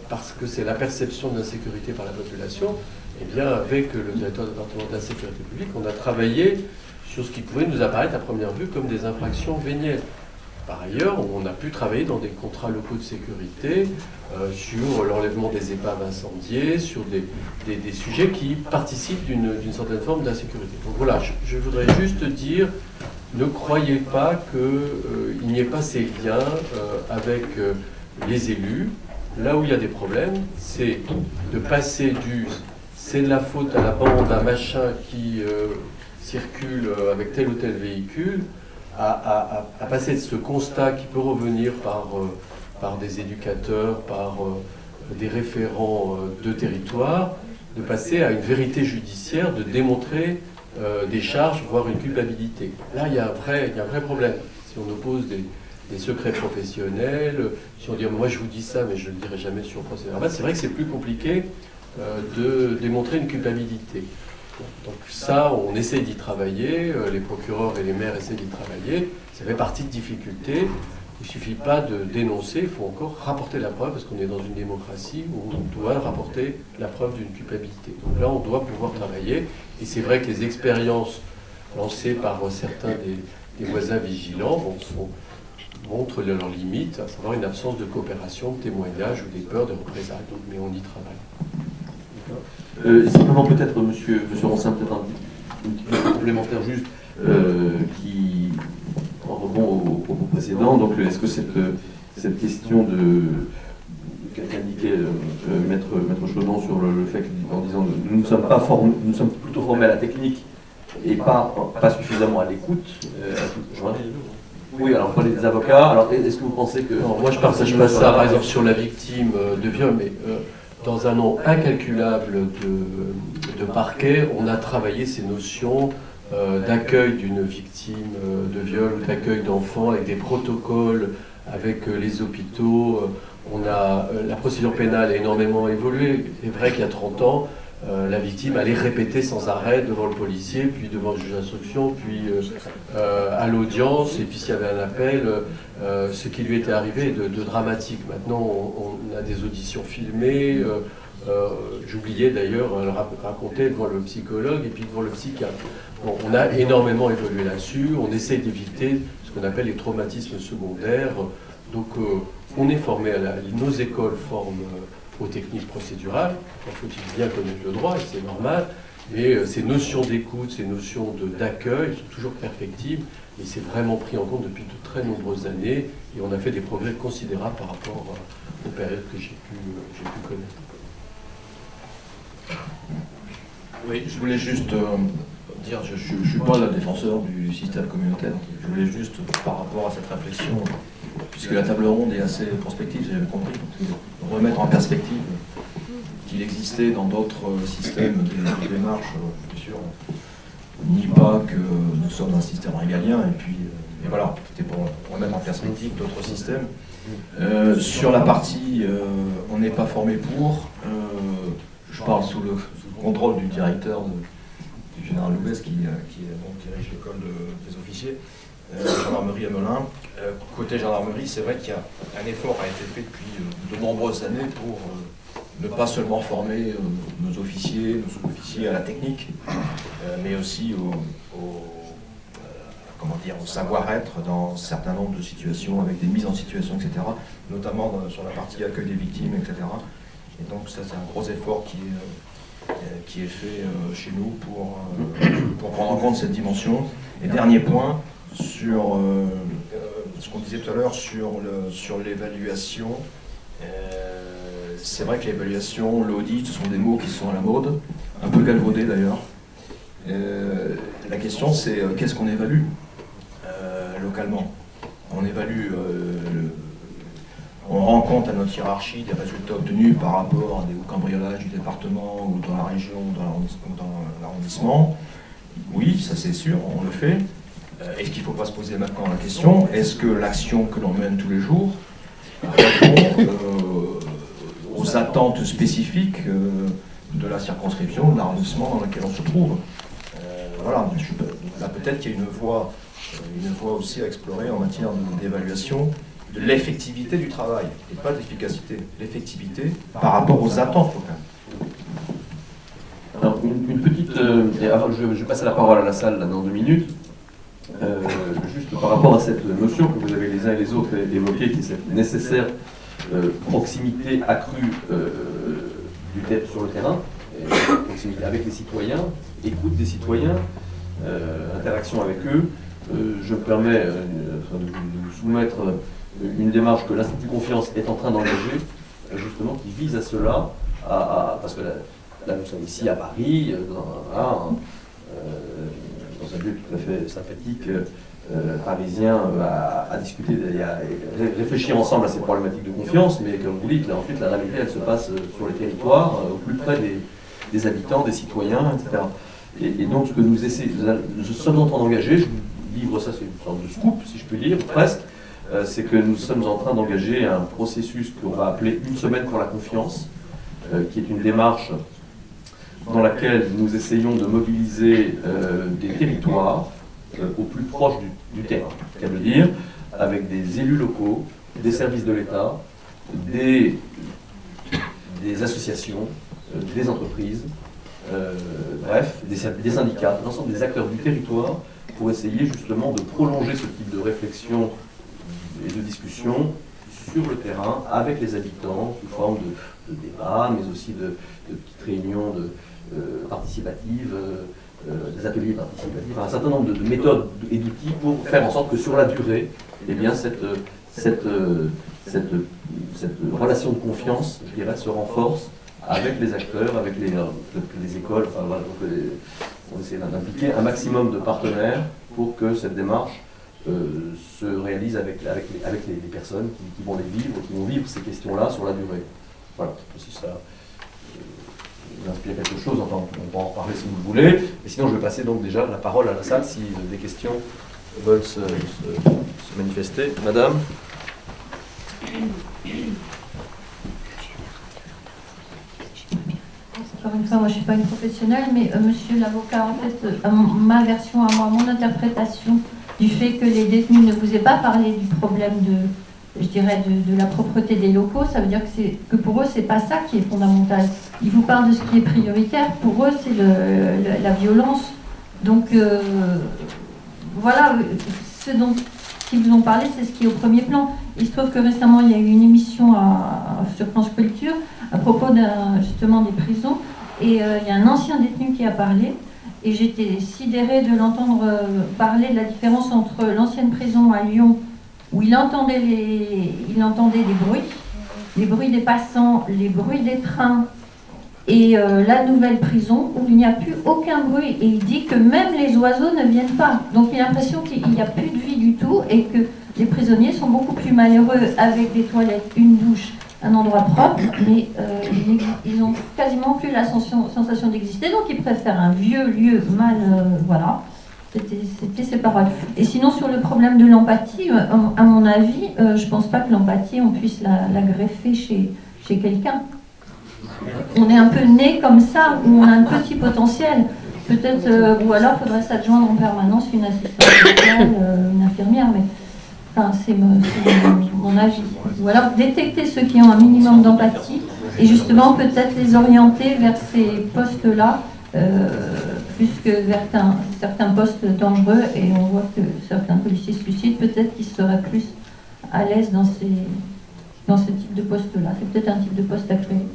parce que c'est la perception de l'insécurité par la population, eh bien avec le directeur départemental de la sécurité publique, on a travaillé sur ce qui pouvait nous apparaître à première vue comme des infractions vénielles. Par ailleurs, on a pu travailler dans des contrats locaux de sécurité sur l'enlèvement des épaves incendiées, sur des sujets qui participent d'une certaine forme d'insécurité. Donc voilà, je voudrais juste dire, ne croyez pas qu'il n'y ait pas ces liens avec les élus. Là où il y a des problèmes, c'est de passer du « c'est de la faute à la bande, à machin qui circule avec tel ou tel véhicule », à passer de ce constat qui peut revenir par des éducateurs, par des référents de territoire, de passer à une vérité judiciaire, de démontrer des charges, voire une culpabilité. Là, il y a un vrai problème. Si on oppose des secrets professionnels, si on dit « moi je vous dis ça, mais je ne le dirai jamais sur le procès verbal », c'est vrai que c'est plus compliqué de démontrer une culpabilité. Donc ça, on essaie d'y travailler, les procureurs et les maires essaient d'y travailler, ça fait partie de difficultés. Il ne suffit pas de dénoncer, il faut encore rapporter la preuve, parce qu'on est dans une démocratie où on doit rapporter la preuve d'une culpabilité. Donc là, on doit pouvoir travailler, et c'est vrai que les expériences lancées par certains des voisins vigilants montrent leurs limites, à savoir une absence de coopération, de témoignage ou des peurs de représailles. Donc, mais on y travaille. Simplement peut-être, monsieur Rancin, peut-être un petit peu complémentaire juste, qui en rebond au propos précédent. Donc est-ce que cette question qu'indiquait Maître Chaudon sur le fait en disant nous ne sommes pas formés, nous sommes plutôt formés à la technique et pas suffisamment à l'écoute. Oui, alors prenez des avocats. Alors est-ce que vous pensez que... Non, moi je ne partage pas ça, par exemple, sur la victime de viol, mais dans un nombre incalculable de parquets, on a travaillé ces notions d'accueil d'une victime de viol ou d'accueil d'enfants avec des protocoles, avec les hôpitaux. La procédure pénale a énormément évolué. C'est vrai qu'il y a 30 ans, la victime allait répéter sans arrêt devant le policier, puis devant le juge d'instruction, puis à l'audience, et puis s'il y avait un appel, ce qui lui était arrivé de dramatique. Maintenant, on a des auditions filmées. J'oubliais d'ailleurs raconter devant le psychologue et puis devant le psychiatre. Bon, on a énormément évolué là-dessus. On essaie d'éviter ce qu'on appelle les traumatismes secondaires. Donc, on est formé nos écoles forment aux techniques procédurales. Il faut-il bien connaître le droit, et c'est normal. Mais ces notions d'écoute, ces notions d'accueil sont toujours perfectibles. Et c'est vraiment pris en compte depuis de très nombreuses années. Et on a fait des progrès considérables par rapport aux périodes que j'ai pu connaître. Oui, je voulais juste dire, je ne suis pas le défenseur du système communautaire. Je voulais juste, par rapport à cette réflexion, puisque la table ronde est assez prospective, j'avais compris, remettre en perspective qu'il existait dans d'autres systèmes des démarches, bien sûr, ni pas que nous sommes un système régalien, et voilà, c'était pour remettre en perspective d'autres systèmes. Sur la partie on n'est pas formé pour, je parle sous le contrôle du directeur du général Loubès qui dirige l'école des officiers, gendarmerie à Melun. Côté gendarmerie, c'est vrai qu'il y a un effort a été fait depuis de nombreuses années pour ne pas seulement former nos officiers, nos sous-officiers à la technique, mais aussi au savoir-être dans un certain nombre de situations, avec des mises en situation, etc., notamment sur la partie accueil des victimes, etc. Et donc ça, c'est un gros effort qui est fait chez nous pour prendre en compte cette dimension. Et dernier point, sur ce qu'on disait tout à l'heure sur l'évaluation. C'est vrai que l'évaluation, l'audit, ce sont des mots qui sont à la mode, un peu galvaudés d'ailleurs. La question, c'est qu'est-ce qu'on évalue localement? On évalue, on rend compte à notre hiérarchie des résultats obtenus par rapport à des cambriolages du département ou dans la région ou dans l'arrondissement. Oui, ça c'est sûr, on le fait. Est-ce qu'il ne faut pas se poser maintenant la question, est-ce que l'action que l'on mène tous les jours répond aux aux attentes spécifiques de la circonscription, de l'arrondissement dans lequel on se trouve. Voilà, là peut-être qu'il y a une voie aussi à explorer en matière d'évaluation de l'effectivité du travail, et pas de l'efficacité, l'effectivité par rapport aux attentes locales. Alors, une petite... et avant, je vais passer la parole à la salle là, dans 2 minutes. Juste par rapport à cette notion que vous avez les uns et les autres évoquée, qui est cette nécessaire proximité accrue sur le terrain, proximité avec les citoyens, écoute des citoyens, interaction avec eux. Je me permets de vous soumettre une démarche que l'Institut Confiance est en train d'engager, justement, qui vise à cela, parce que là nous sommes ici à Paris, dans un lieu tout à fait sympathique, parisien, à discuter, à réfléchir ensemble à ces problématiques de confiance, mais comme vous dites, là, ensuite la réalité elle se passe sur les territoires, au plus près des habitants, des citoyens, etc. Et donc ce que nous sommes en train d'engager, je vous livre ça, c'est une sorte de scoop, si je puis dire, presque, c'est que nous sommes en train d'engager un processus qu'on va appeler Une semaine pour la confiance, qui est une démarche dans laquelle nous essayons de mobiliser des territoires au plus proche du terrain, qu'à veut dire, avec des élus locaux, des services de l'État, des associations, des entreprises, bref, des syndicats, l'ensemble des acteurs du territoire, pour essayer justement de prolonger ce type de réflexion et de discussion sur le terrain avec les habitants sous forme de débats, mais aussi de petites réunions participatives, des ateliers participatifs, un certain nombre de méthodes et d'outils pour faire en sorte que sur la durée, eh bien, cette relation de confiance, je dirais, se renforce avec les acteurs, avec les écoles, enfin, voilà, donc on essaie d'impliquer un maximum de partenaires pour que cette démarche se réalise avec les personnes qui vont les vivre, qui vont vivre ces questions-là sur la durée. Voilà, si ça vous inspire quelque chose, enfin on pourra en reparler si vous le voulez, mais sinon je vais passer donc déjà la parole à la salle si des questions veulent se manifester. Madame. Encore une fois, moi je ne suis pas une professionnelle, mais monsieur l'avocat, en fait, ma version à moi, mon interprétation du fait que les détenus ne vous aient pas parlé du problème je dirais, de la propreté des locaux, ça veut dire que pour eux, c'est pas ça qui est fondamental. Ils vous parlent de ce qui est prioritaire, pour eux, c'est la violence. Donc, voilà, ce dont ils vous ont parlé, c'est ce qui est au premier plan. Il se trouve que récemment, il y a eu une émission sur France Culture à propos justement des prisons, et il y a un ancien détenu qui a parlé, et j'étais sidérée de l'entendre parler de la différence entre l'ancienne prison à Lyon, où il entendait les bruits des passants, les bruits des trains, et la nouvelle prison où il n'y a plus aucun bruit, et il dit que même les oiseaux ne viennent pas. Donc il a l'impression qu'il n'y a plus de vie du tout, et que les prisonniers sont beaucoup plus malheureux avec des toilettes, une douche, un endroit propre, mais ils n'ont quasiment plus la sensation d'exister, donc ils préfèrent un vieux lieu mal... voilà. C'était ses paroles. Et sinon, sur le problème de l'empathie, à mon avis, je ne pense pas que l'empathie, on puisse la greffer chez quelqu'un. On est un peu né comme ça, où on a un petit potentiel. Peut-être, ou alors faudrait s'adjoindre en permanence une assistante sociale, une infirmière, mais enfin, c'est mon avis. Ou alors détecter ceux qui ont un minimum d'empathie et justement peut-être les orienter vers ces postes-là, plus que vers certains postes dangereux, et on voit que certains policiers se suicident, peut-être qu'ils seraient plus à l'aise dans ce type de poste-là. C'est peut-être un type de poste à créer.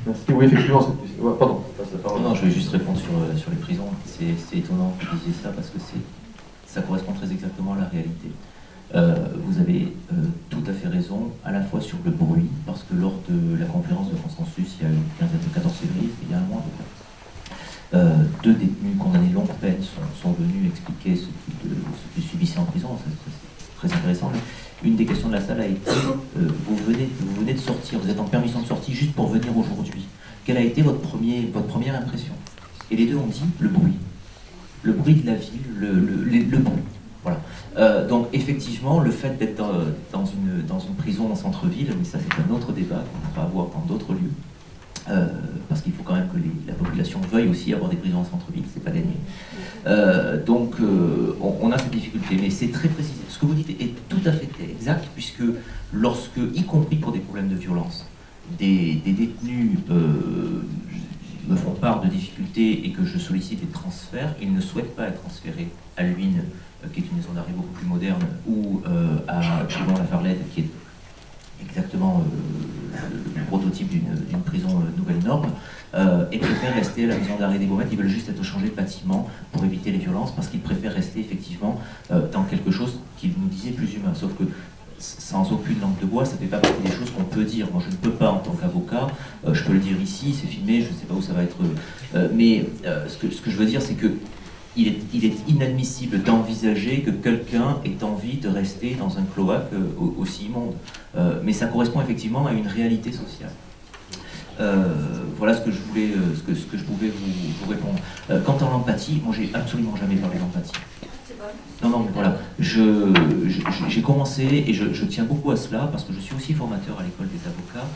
Merci. Oui, effectivement, pardon. Non, je vais juste répondre sur les prisons. C'est étonnant que vous disiez ça parce que ça correspond très exactement à la réalité. Vous avez tout à fait raison, à la fois sur le bruit, parce que lors de la conférence de consensus, il y a eu le 14 février, il y a un mois, 2 détenus condamnés longue peine sont venus expliquer ce qu'ils subissaient en prison. C'est très intéressant. Une des questions de la salle a été vous venez de sortir, vous êtes en permission de sortie juste pour venir aujourd'hui. Quelle a été votre première impression? Et les deux ont dit le bruit de la ville, le bruit. Voilà. Donc effectivement, le fait d'être dans une prison en centre-ville, mais ça c'est un autre débat qu'on pourra avoir dans d'autres lieux, parce qu'il faut quand même que la population veuille aussi avoir des prisons en centre-ville, c'est pas gagné. Donc on a cette difficulté, mais c'est très précis. Ce que vous dites est tout à fait exact, puisque lorsque, y compris pour des problèmes de violence, des détenus me font part de difficultés et que je sollicite des transferts, ils ne souhaitent pas être transférés à Luynes, qui est une maison d'arrêt beaucoup plus moderne, ou à Toulon-la-Farlède, qui est exactement le prototype d'une prison nouvelle norme, et préfèrent rester à la maison d'arrêt des Baumettes. Ils veulent juste être changés de bâtiment pour éviter les violences, parce qu'ils préfèrent rester effectivement dans quelque chose qu'ils nous disaient plus humain. Sauf que sans aucune langue de bois, ça fait pas partie des choses qu'on peut dire. Moi, je ne peux pas en tant qu'avocat, je peux le dire ici, c'est filmé, je ne sais pas où ça va être. Mais ce que je veux dire, c'est que il est inadmissible d'envisager que quelqu'un ait envie de rester dans un cloaque aussi immonde. Mais ça correspond effectivement à une réalité sociale. Voilà ce que je voulais, ce que je pouvais vous répondre. Quant à l'empathie, moi j'ai absolument jamais parlé d'empathie. Non, mais voilà, j'ai commencé, et je tiens beaucoup à cela, parce que je suis aussi formateur à l'école des avocats.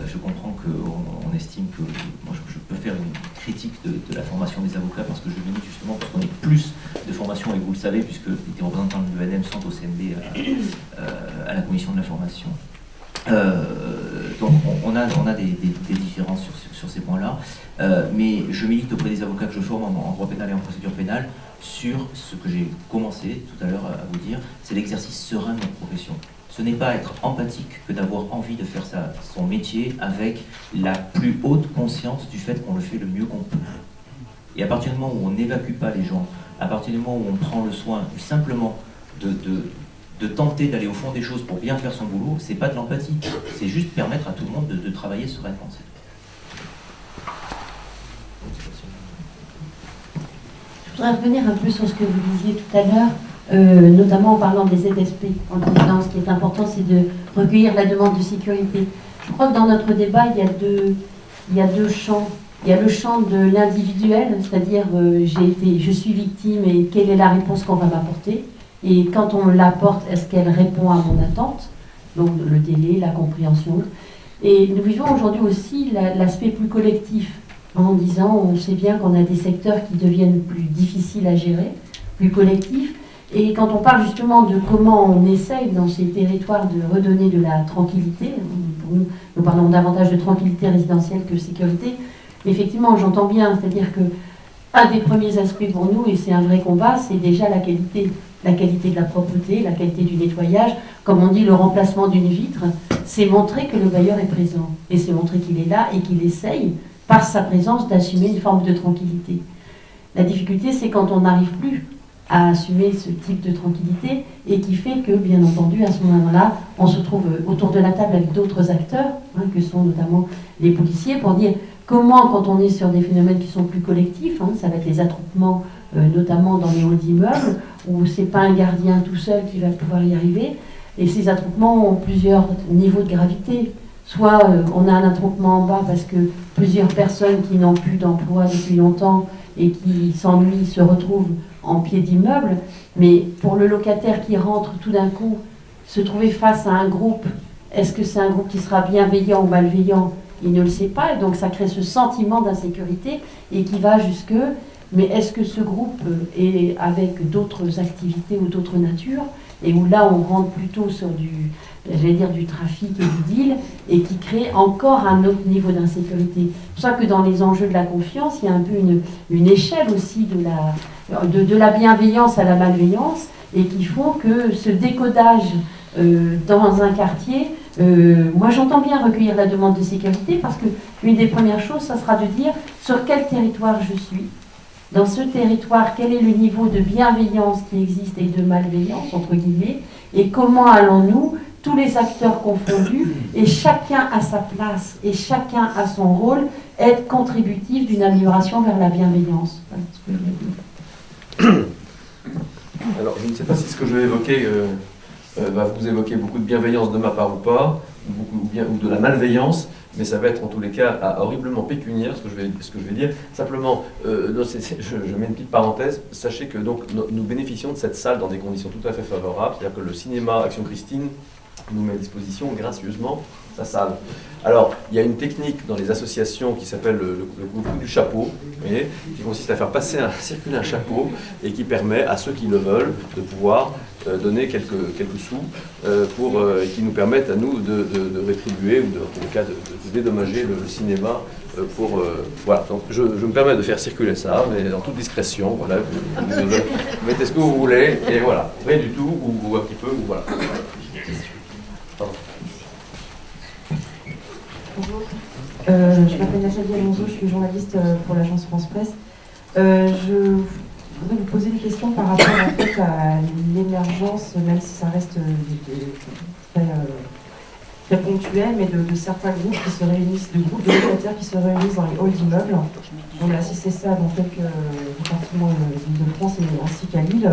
Je comprends qu'on estime que moi je peux faire une critique de la formation des avocats, parce que je milite justement pour qu'on ait plus de formation, et vous le savez, puisque les représentants de l'UNM sont au CNB à la commission de la formation. Donc on a des différences sur ces points-là, mais je milite auprès des avocats que je forme en droit pénal et en procédure pénale sur ce que j'ai commencé tout à l'heure à vous dire, c'est l'exercice serein de notre profession. Ce n'est pas être empathique que d'avoir envie de faire son métier avec la plus haute conscience du fait qu'on le fait le mieux qu'on peut. Et à partir du moment où on n'évacue pas les gens, à partir du moment où on prend le soin simplement de tenter d'aller au fond des choses pour bien faire son boulot, c'est pas de l'empathie, c'est juste permettre à tout le monde de travailler sereinement. Je voudrais revenir un peu sur ce que vous disiez tout à l'heure, notamment en parlant des ZSP. En disant, ce qui est important, c'est de recueillir la demande de sécurité. Je crois que dans notre débat, il y a deux champs. Il y a le champ de l'individuel, c'est-à-dire je suis victime et quelle est la réponse qu'on va m'apporter. Et quand on l'apporte, est-ce qu'elle répond à mon attente? Donc le délai, la compréhension. Et nous vivons aujourd'hui aussi l'aspect plus collectif, en disant, on sait bien qu'on a des secteurs qui deviennent plus difficiles à gérer, plus collectifs. Et quand on parle justement de comment on essaye dans ces territoires de redonner de la tranquillité, nous parlons davantage de tranquillité résidentielle que sécurité, mais effectivement j'entends bien, c'est-à-dire que un des premiers aspects pour nous, et c'est un vrai combat, c'est déjà la qualité de la propreté, la qualité du nettoyage. Comme on dit, le remplacement d'une vitre, c'est montrer que le bailleur est présent, et c'est montrer qu'il est là et qu'il essaye, par sa présence, d'assumer une forme de tranquillité. La difficulté, c'est quand on n'arrive plus à assumer ce type de tranquillité, et qui fait que, bien entendu, à ce moment-là, on se trouve autour de la table avec d'autres acteurs, que sont notamment les policiers, pour dire comment, quand on est sur des phénomènes qui sont plus collectifs, ça va être les attroupements, notamment dans les halls d'immeubles, où c'est pas un gardien tout seul qui va pouvoir y arriver, et ces attroupements ont plusieurs niveaux de gravité. Soit on a un attroupement en bas parce que plusieurs personnes qui n'ont plus d'emploi depuis longtemps et qui s'ennuient se retrouvent en pied d'immeuble, mais pour le locataire qui rentre tout d'un coup, se trouver face à un groupe, est-ce que c'est un groupe qui sera bienveillant ou malveillant? Il ne le sait pas, et donc ça crée ce sentiment d'insécurité et qui va jusque, mais est-ce que ce groupe est avec d'autres activités ou d'autres natures, et où là on rentre plutôt sur du trafic et du deal, et qui crée encore un autre niveau d'insécurité. C'est pour ça que dans les enjeux de la confiance, il y a un peu une échelle aussi de la bienveillance à la malveillance, et qui font que ce décodage dans un quartier, moi j'entends bien recueillir la demande de sécurité, parce que une des premières choses, ça sera de dire sur quel territoire je suis. Dans ce territoire, quel est le niveau de bienveillance qui existe et de malveillance, entre guillemets, et comment allons-nous, tous les acteurs confondus, et chacun à sa place, et chacun à son rôle, être contributif d'une amélioration vers la bienveillance. Alors, je ne sais pas si ce que je vais évoquer va vous évoquer beaucoup de bienveillance de ma part ou pas, ou de la malveillance. mais ça va être en tous les cas horriblement pécuniaire, ce que je vais dire. Simplement, je mets une petite parenthèse, sachez que donc, nous bénéficions de cette salle dans des conditions tout à fait favorables, c'est-à-dire que le cinéma Action Christine nous met à disposition gracieusement sa salle. Alors, il y a une technique dans les associations qui s'appelle le coup du chapeau, vous voyez, qui consiste à faire circuler un chapeau et qui permet à ceux qui le veulent de pouvoir donner quelques sous et qui nous permettent à nous de rétribuer ou en tout cas de dédommager le cinéma voilà. Donc je me permets de faire circuler ça, mais en toute discrétion, voilà, vous mettez ce que vous voulez, et voilà, rien du tout, ou un petit peu, ou voilà. Pardon. Bonjour, je m'appelle Nathalie Alonso, je suis journaliste pour l'agence France Presse. Je voudrais vous poser une question par rapport en fait à l'émergence, même si ça reste très ponctuel, mais de certains groupes qui se réunissent, de groupes de locataires qui se réunissent dans les halls d'immeubles. On a assisté ça dans quelques départements d'Île-de-France ainsi qu'à Lille.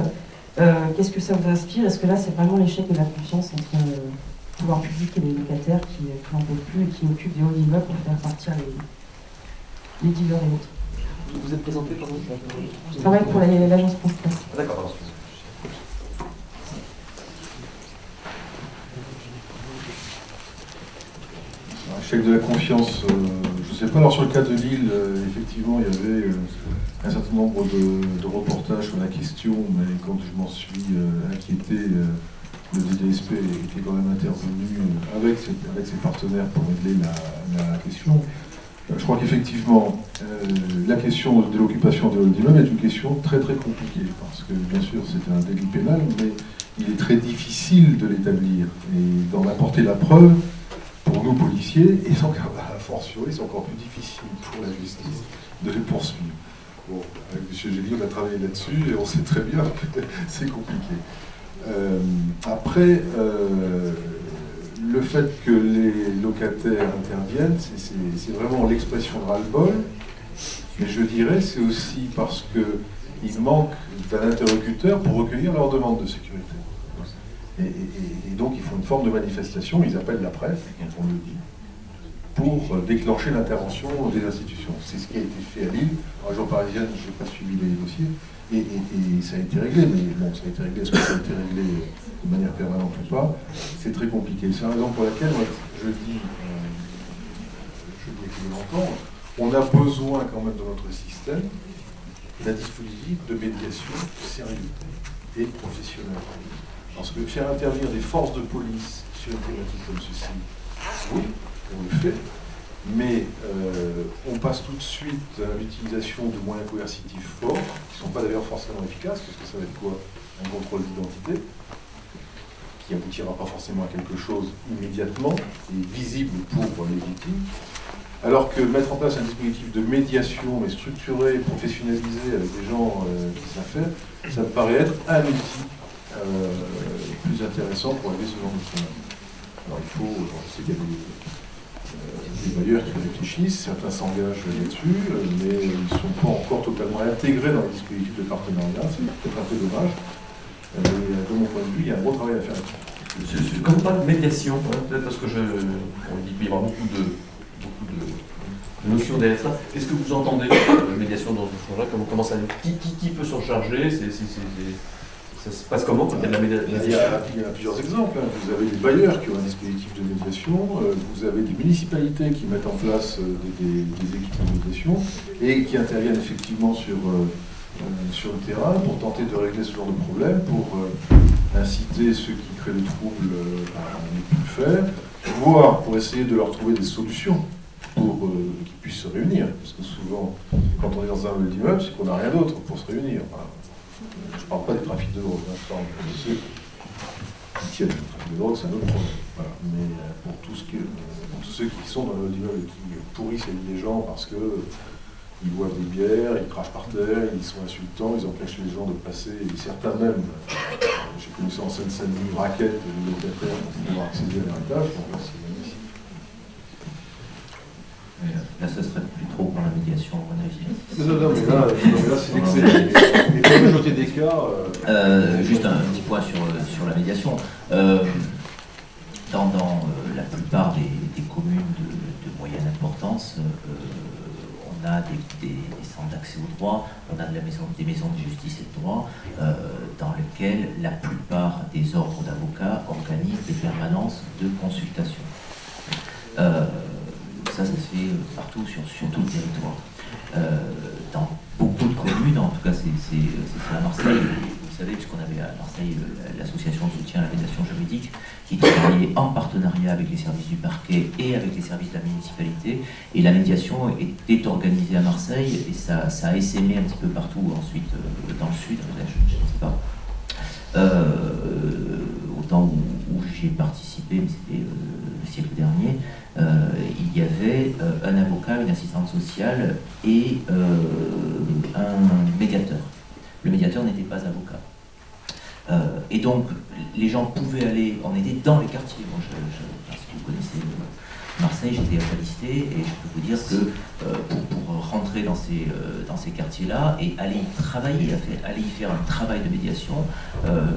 Qu'est-ce que ça vous inspire? Est-ce que là c'est vraiment l'échec de la confiance entre le pouvoir public et les locataires qui n'en peuvent plus et qui occupent des halls d'immeubles pour faire partir les dealers et autres? Vous êtes présenté par vous? Je travaille pour l'agence France Presse. D'accord. L'échec de la confiance, je ne sais pas. Alors sur le cas de Lille, effectivement, il y avait un certain nombre de reportages sur la question, mais quand je m'en suis inquiété, le DDSP était quand même intervenu avec ses partenaires pour régler la question. Je crois qu'effectivement, la question de l'occupation de l'immeuble est une question très très compliquée, parce que bien sûr c'est un délit pénal, mais il est très difficile de l'établir et d'en apporter la preuve. Pour nous policiers, et donc a fortiori, c'est encore plus difficile pour la justice de les poursuivre. Bon, avec M. Gély, on a travaillé là-dessus et on sait très bien que c'est compliqué. Après, le fait que les locataires interviennent, c'est vraiment l'expression de ras-le-bol, mais je dirais c'est aussi parce qu'il manque d'un interlocuteur pour recueillir leurs demandes de sécurité. Et donc il faut une forme de manifestation, ils appellent la presse, on le dit, pour déclencher l'intervention des institutions. C'est ce qui a été fait à Lille. En région parisienne, je n'ai pas suivi les dossiers, et ça a été réglé, mais bon, ça a été réglé, est-ce que ça a été réglé de manière permanente ou pas? C'est très compliqué. C'est la raison pour laquelle moi, je dis que je l'entends, on a besoin quand même dans notre système d'un dispositif de médiation sérieux et professionnel. Parce que faire intervenir des forces de police sur une thématique comme ceci, oui, on le fait, mais on passe tout de suite à l'utilisation de moyens coercitifs forts, qui ne sont pas d'ailleurs forcément efficaces, parce que ça va être quoi? Un contrôle d'identité, qui aboutira pas forcément à quelque chose immédiatement et visible pour les victimes. Alors que mettre en place un dispositif de médiation, mais structuré, professionnalisé, avec des gens qui savent faire, ça me paraît être un outil plus intéressant pour régler ce genre de problème. Alors il faut, je sais qu'il y a des bailleurs qui réfléchissent, certains s'engagent là-dessus, mais ils ne sont pas encore totalement intégrés dans les dispositifs de partenariat, c'est peut-être un peu dommage. Mais de mon point de vue, il y a un gros travail à faire là-dessus. Quand on parle de médiation, peut-être parce que on dit qu'il y aura beaucoup de notions derrière ça, qu'est-ce que vous entendez médiation dans ce genre-là? Comment ça, qui peut s'en charger? Ça se passe comment quand il y a de la médiation? Il y a plusieurs exemples. Vous avez des bailleurs qui ont un dispositif de médiation, vous avez des municipalités qui mettent en place des équipes de médiation et qui interviennent effectivement sur le terrain pour tenter de régler ce genre de problème, pour inciter ceux qui créent des troubles à ne plus le faire, voire pour essayer de leur trouver des solutions pour qu'ils puissent se réunir. Parce que souvent, quand on est dans un hall d'immeuble, c'est qu'on n'a rien d'autre pour se réunir. Voilà. Je ne parle pas des trafics de drogue, je parle de ceux qui tiennent. Le trafic de drogue, c'est un autre problème. Voilà. Mais pour tous ceux qui sont dans le hall d'immeuble et qui pourrissent la vie des gens parce qu'ils boivent des bières, ils crachent par terre, ils sont insultants, ils empêchent les gens de passer, et certains même, j'ai connu ça en Seine-Saint-Denis, raquettent les locataires pour pouvoir accéder à leur étage, donc là c'est magnifique. Là, ça serait plus trop pour la médiation, à mon avis. Non, mais là c'est l'excès. Et pour ajouter des cas... Juste un petit point sur la médiation. Dans la plupart des communes de moyenne on a des centres d'accès au droit, on a des maisons de justice et de droit, dans lesquelles la plupart des ordres d'avocats organisent des permanences de consultation. Ça se fait partout sur tout le territoire. Dans beaucoup de communes, en tout cas c'est à Marseille, vous savez, puisqu'on avait à Marseille l'association de soutien à la médiation juridique, qui travaillait en partenariat avec les services du parquet et avec les services de la municipalité, et la médiation était organisée à Marseille, et ça a essaimé un petit peu partout ensuite dans le sud, je ne sais pas. Au temps où j'ai participé, mais c'était le siècle dernier, il y avait un avocat, une assistante sociale et un médiateur. Le médiateur n'était pas avocat. Et donc, les gens pouvaient aller, on était dans les quartiers. Moi, si vous connaissez Marseille, j'étais à Palisté, et je peux vous dire que pour rentrer dans ces quartiers-là et aller y travailler, aller y faire un travail de médiation,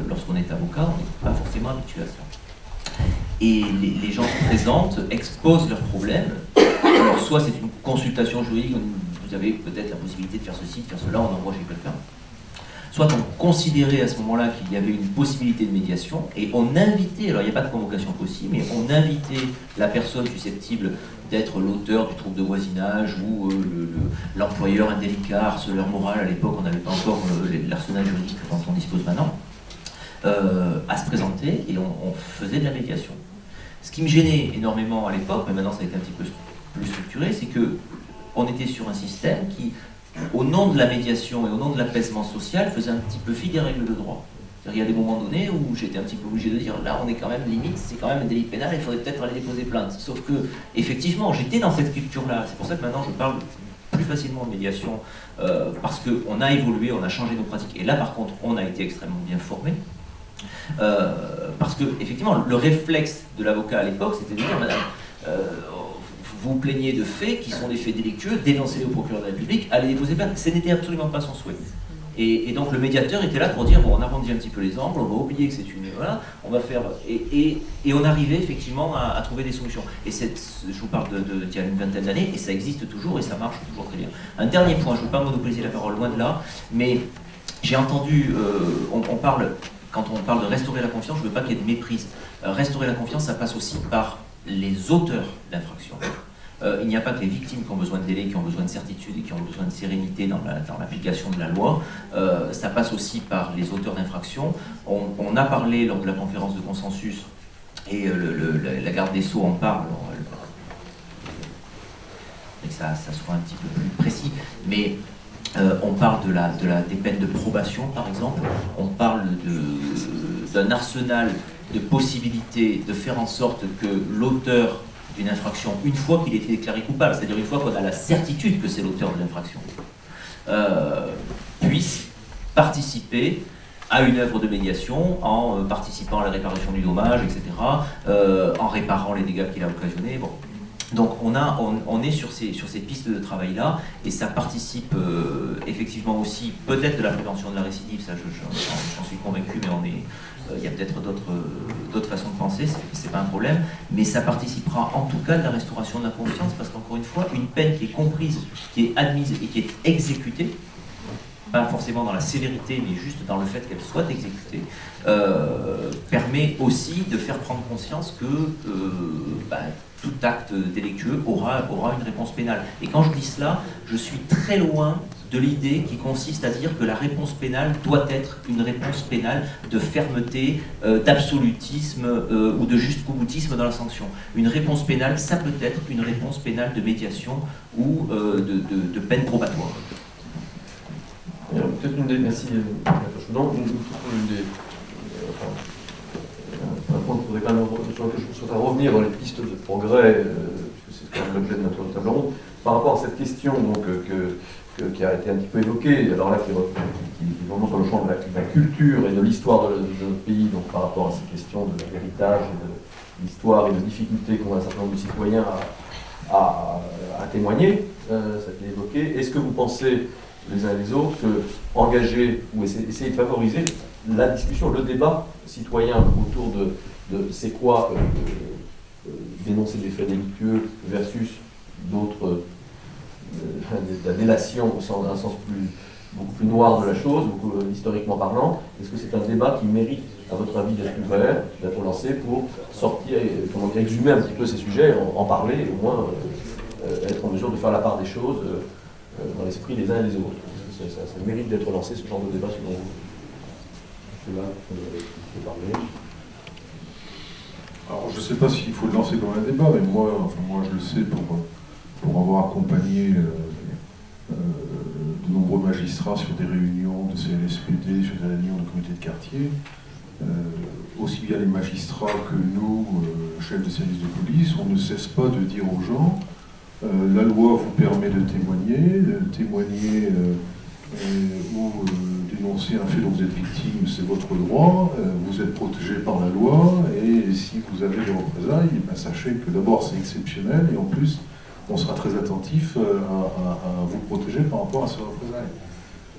lorsqu'on est avocat, on n'est pas forcément habitué à ça. Et les gens se présentent, exposent leurs problèmes. Alors, soit c'est une consultation juridique, vous avez peut-être la possibilité de faire ceci, de faire cela, on envoie chez quelqu'un. Soit on considérait à ce moment-là qu'il y avait une possibilité de médiation, et on invitait, alors il n'y a pas de convocation possible, mais on invitait la personne susceptible d'être l'auteur du trouble de voisinage ou l'employeur indélicat, harceleur moral. À l'époque, on n'avait pas encore l'arsenal juridique dont on dispose maintenant, à se présenter, et on faisait de la médiation. Ce qui me gênait énormément à l'époque, mais maintenant ça a été un petit peu plus structuré, c'est qu'on était sur un système qui, au nom de la médiation et au nom de l'apaisement social, faisait un petit peu fi des règles de droit. Il y a des moments donnés où j'étais un petit peu obligé de dire, là on est quand même limite, c'est quand même un délit pénal, il faudrait peut-être aller déposer plainte. Sauf que, effectivement, j'étais dans cette culture-là. C'est pour ça que maintenant je parle plus facilement de médiation, parce qu'on a évolué, on a changé nos pratiques. Et là par contre, on a été extrêmement bien formés. Parce que, effectivement, le réflexe de l'avocat à l'époque, c'était de dire, madame, vous plaignez de faits qui sont des faits délictueux, dénoncez-les au procureur de la République, allez déposer plainte. Ce n'était absolument pas son souhait. Et donc le médiateur était là pour dire, bon, on arrondit un petit peu les angles, on va oublier que c'est une... Voilà, on va faire... Et on arrivait effectivement à trouver des solutions. Et je vous parle d'il y a une vingtaine d'années, et ça existe toujours, et ça marche toujours très bien. Un dernier point, je ne veux pas monopoliser la parole, loin de là, mais j'ai entendu, quand on parle de restaurer la confiance, je ne veux pas qu'il y ait de méprise. Restaurer la confiance, ça passe aussi par les auteurs d'infractions. Il n'y a pas que les victimes qui ont besoin de délai, qui ont besoin de certitude et qui ont besoin de sérénité dans l'application de la loi. Ça passe aussi par les auteurs d'infractions. On a parlé lors de la conférence de consensus, et la garde des Sceaux en parle, et que ça soit un petit peu plus précis, mais on parle des peines de probation, par exemple. On parle d'un arsenal de possibilités de faire en sorte que l'auteur d'une infraction, une fois qu'il a été déclaré coupable, c'est-à-dire une fois qu'on a la certitude que c'est l'auteur de l'infraction, puisse participer à une œuvre de médiation en participant à la réparation du dommage, etc., en réparant les dégâts qu'il a occasionnés. Bon. Donc on est sur ces pistes de travail-là, et ça participe effectivement aussi peut-être de la prévention de la récidive, ça j'en suis convaincu, mais il y a peut-être d'autres façons de penser, c'est pas un problème, mais ça participera en tout cas de la restauration de la confiance, parce qu'encore une fois, une peine qui est comprise, qui est admise et qui est exécutée, pas forcément dans la sévérité, mais juste dans le fait qu'elle soit exécutée, permet aussi de faire prendre conscience que tout acte délictueux aura une réponse pénale. Et quand je dis cela, je suis très loin de l'idée qui consiste à dire que la réponse pénale doit être une réponse pénale de fermeté, d'absolutisme ou de jusqu'au-boutisme dans la sanction. Une réponse pénale, ça peut être une réponse pénale de médiation ou de peine probatoire. Peut-être une des... Merci. Non, un point qu'il faudrait quand même, sur lequel je souhaiterais revenir dans les pistes de progrès, puisque c'est quand même l'objet de notre table ronde, par rapport à cette question donc, qui a été un petit peu évoquée, alors là qui est vraiment sur le champ de la culture et de l'histoire de notre pays, donc par rapport à ces questions de l'héritage et de l'histoire et de difficultés qu'ont un certain nombre de citoyens à témoigner, ça a été évoqué. Est-ce que vous pensez les uns et les autres que engager ou essayer de favoriser la discussion, le débat citoyen autour de c'est quoi dénoncer des faits délictueux versus d'autres la délation dans un sens beaucoup plus noir de la chose, historiquement parlant. Est-ce que c'est un débat qui mérite, à votre avis, d'être ouvert, d'être lancé pour sortir, exhumer un petit peu ces sujets, en parler et au moins être en mesure de faire la part des choses dans l'esprit des uns et des autres? Est-ce que ça mérite d'être lancé, ce genre de débat, selon vous? Je vais parler. Alors, je ne sais pas s'il faut le lancer comme un débat, mais moi je le sais pour avoir accompagné de nombreux magistrats sur des réunions de CLSPD, sur des réunions de comités de quartier. Aussi bien les magistrats que nous, chefs de service de police, on ne cesse pas de dire aux gens la loi vous permet de témoigner ou dénoncer un fait dont vous êtes victime, c'est votre droit, vous êtes protégé par la loi, et si vous avez des représailles, ben sachez que d'abord c'est exceptionnel, et en plus on sera très attentif à vous protéger par rapport à ces représailles.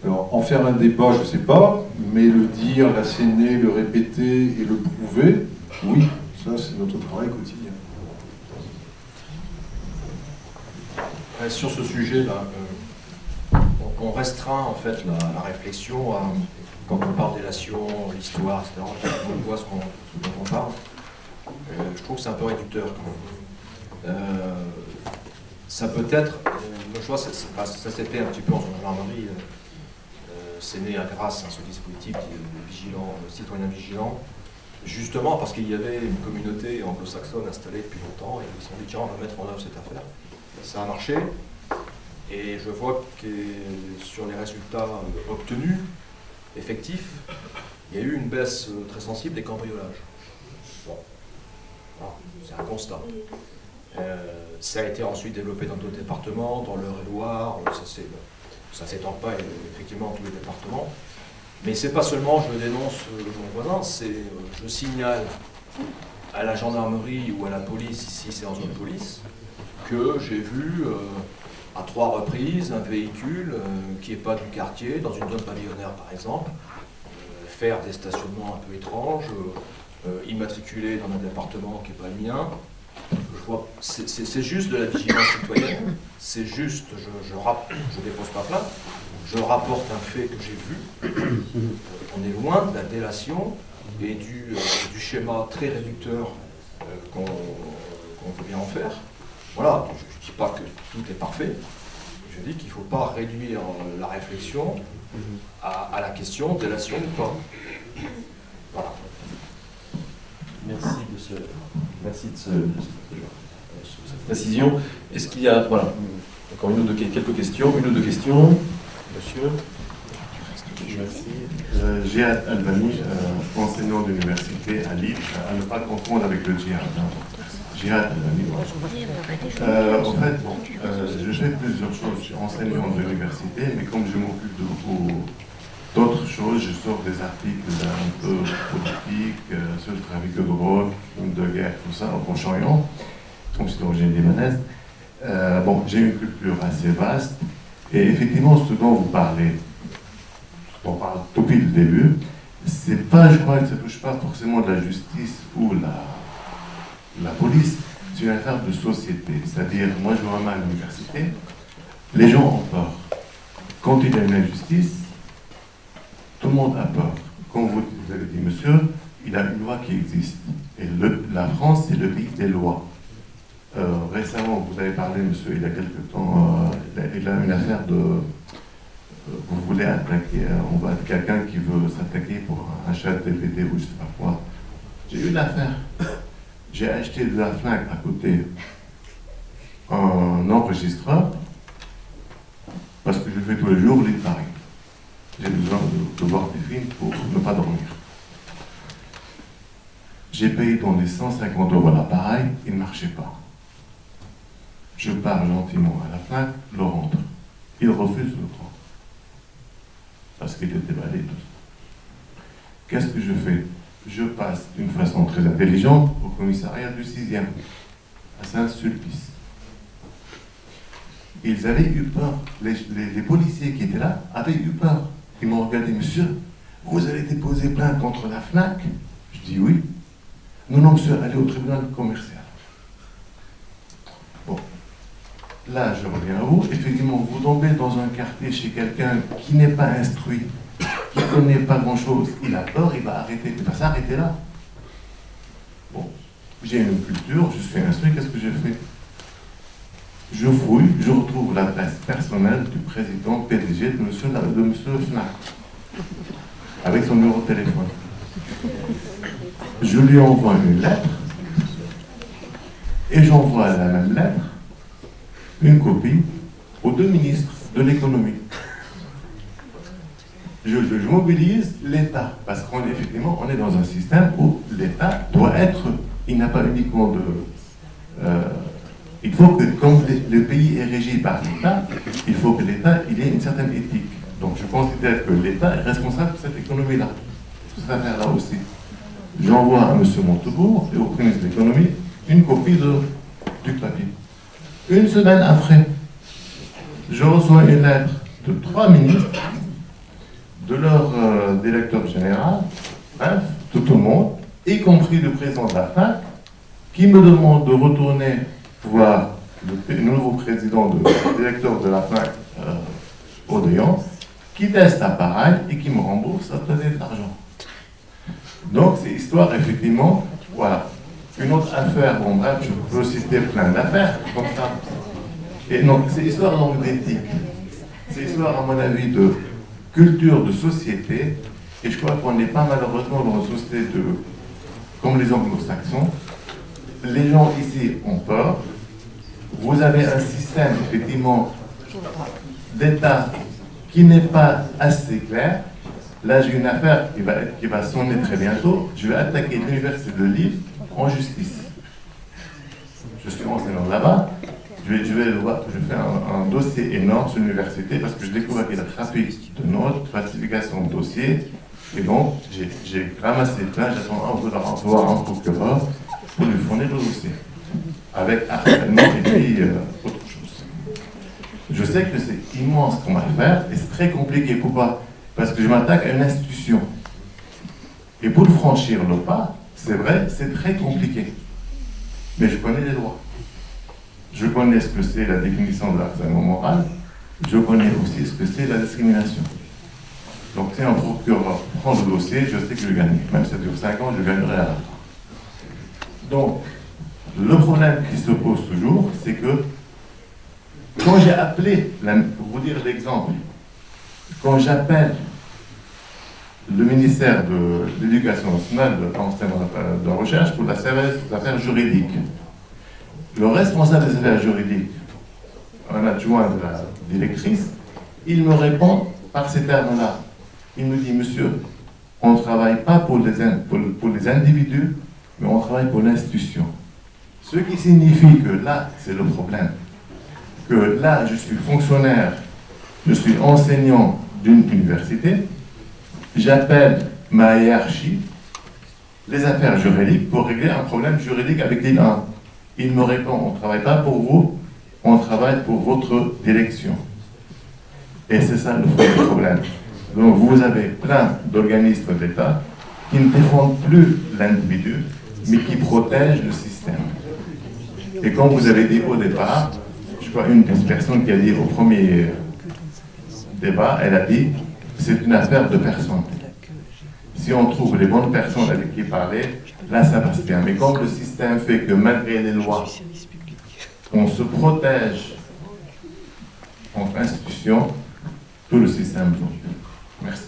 Alors en faire un débat, je ne sais pas, mais le dire, l'asséner, le répéter et le prouver, oui, ça c'est notre travail quotidien. Sur ce sujet-là, on restreint en fait la réflexion à, quand on parle délation, l'histoire, etc. On voit ce dont on parle. Je trouve que c'est un peu réducteur quand même. Ça peut être, je vois, ça s'est fait un petit peu en gendarmerie. C'est né grâce à ce dispositif vigilant, citoyen vigilant, justement parce qu'il y avait une communauté anglo-saxonne installée depuis longtemps et ils se sont dit tiens, on va mettre en œuvre cette affaire. Ça a marché et je vois que sur les résultats obtenus, effectifs, il y a eu une baisse très sensible des cambriolages. Bon, voilà, c'est un constat. Ça a été ensuite développé dans d'autres départements, dans l'Eure-et-Loire, ça ne s'étend pas effectivement dans tous les départements. Mais c'est pas seulement je dénonce mon voisin, c'est je signale à la gendarmerie ou à la police, ici c'est en zone police, que j'ai vu à 3 reprises un véhicule qui n'est pas du quartier, dans une zone pavillonnaire par exemple, faire des stationnements un peu étranges, immatriculé dans un département qui n'est pas le mien. C'est juste de la vigilance citoyenne, c'est juste, je dépose pas plainte, je rapporte un fait que j'ai vu. On est loin de la délation et du schéma très réducteur qu'on veut bien en faire. Voilà, je ne dis pas que tout est parfait, je dis qu'il ne faut pas réduire la réflexion à la question délation ou pas. Voilà. Merci de cette précision. Est-ce qu'il y a, voilà, encore quelques questions, une ou deux questions, monsieur? Merci. Jihad Albani, enseignant d'université à Lille, à ne pas confondre avec le djihad. Jihad Albani. En fait, je fais plusieurs choses. Je suis enseignant de l'université, mais comme je m'occupe de beaucoup d'autres choses, je sors des articles un peu politiques sur le trafic de drogue, de guerre, tout ça, au Proche-Orient, comme c'est d'origine libanaise. Bon, j'ai une culture assez vaste, et effectivement, ce dont vous parlez, on parle depuis le début, c'est pas, je crois que ça ne touche pas forcément de la justice ou la police, c'est une affaire de société. C'est-à-dire, moi je vois mal à l'université, les gens ont peur. Quand il y a une injustice, tout le monde a peur. Comme vous avez dit, monsieur, il y a une loi qui existe. Et la France, c'est le pays des lois. Récemment, vous avez parlé, monsieur, il y a quelque temps, il a une affaire de... Vous voulez attaquer, on va quelqu'un qui veut s'attaquer pour un chat DVD ou je ne sais pas quoi. J'ai eu une affaire. J'ai acheté de la FNAC à côté un enregistreur parce que je fais tous les jours l'île Paris. J'ai besoin de voir des films pour ne pas dormir. J'ai payé dans les 150 € l'appareil, il ne marchait pas. Je pars gentiment à la FNAC, le rentre. Il refuse de le prendre. Parce qu'il était déballé tout ça. Qu'est-ce que je fais? Je passe d'une façon très intelligente au commissariat du 6e, à Saint-Sulpice. Ils avaient eu peur. Les policiers qui étaient là avaient eu peur. Ils m'ont regardé, monsieur, vous allez déposer plainte contre la FNAC? Je dis oui. Non, non, monsieur, allez au tribunal commercial. Bon. là, je reviens à vous, effectivement, vous tombez dans un quartier chez quelqu'un qui n'est pas instruit, qui ne connaît pas grand-chose, il a peur, il va arrêter. Il va s'arrêter là. Bon, j'ai une culture, je suis instruit, qu'est-ce que j'ai fait? Je fouille, je retrouve l'adresse personnelle du président PDG de monsieur Fnac, avec son numéro de téléphone. Je lui envoie une lettre, et j'envoie la même lettre, une copie, aux deux ministres de l'économie. Je mobilise l'État, parce qu'effectivement, on est dans un système où l'État doit être, il n'a pas uniquement de... il faut que, comme le pays est régi par l'État, il faut que l'État ait une certaine éthique. Donc je considère que l'État est responsable de cette économie-là, de cette affaire-là aussi. J'envoie à M. Montebourg et au ministre de l'économie une copie du papier. Une semaine après, je reçois une lettre de 3 ministres, de leur directeur général, bref, de tout le monde, y compris le président de la FNAC, qui me demande de retourner voir le nouveau président, le directeur de la FNAC, Odéon, qui teste l'appareil et qui me rembourse à donner de l'argent. Donc, c'est histoire, effectivement, voilà. Une autre affaire, bon bref, je peux citer plein d'affaires comme ça. Et donc, c'est histoire donc d'éthique. C'est histoire, à mon avis, de culture, de société. Et je crois qu'on n'est pas malheureusement dans une société comme les anglo-saxons. Les gens ici ont peur. Vous avez un système, effectivement, d'État qui n'est pas assez clair. Là, j'ai une affaire qui va sonner très bientôt. Je vais attaquer l'université de Lille en justice. Je suis enseignant là-bas. Je vais voir que je fais un dossier énorme sur l'université parce que je découvre qu'il y a trafic de notes, falsification de dossiers. Et donc, j'ai ramassé plein, j'attends un procureur pour lui fournir le dossier. Avec harcèlement et puis autre chose. Je sais que c'est immense comme affaire et c'est très compliqué. Pourquoi? Parce que je m'attaque à une institution. Et pour franchir le pas, c'est vrai, c'est très compliqué. Mais je connais les lois. Je connais ce que c'est la définition de l'harcèlement moral. Je connais aussi ce que c'est la discrimination. Donc si un procureur prend le dossier, je sais que je gagne. Même si ça dure 5 ans, je gagnerai à la fin. Donc, le problème qui se pose toujours, c'est que quand j'ai appelé, pour vous dire l'exemple, quand j'appelle le ministère de l'Éducation nationale, de la recherche pour la service des affaires juridiques, le responsable des affaires juridiques, un adjoint de la directrice, il me répond par ces termes-là. Il me dit, monsieur, on ne travaille pas pour les individus, mais on travaille pour l'institution. Ce qui signifie que là, c'est le problème. Que là, je suis fonctionnaire, je suis enseignant d'une université, j'appelle ma hiérarchie, les affaires juridiques, pour régler un problème juridique avec l'île 1. Il me répond, on ne travaille pas pour vous, on travaille pour votre direction. Et c'est ça le premier problème. Donc vous avez plein d'organismes d'État qui ne défendent plus l'individu, mais qui protègent le système. Et comme vous avez dit au départ, je crois une des personnes qui a dit au premier débat, elle a dit, c'est une affaire de personnes. Si on trouve les bonnes personnes avec qui parler, là ça passe bien. Mais comme le système fait que malgré les lois, on se protège entre institutions, tout le système tombe. Merci.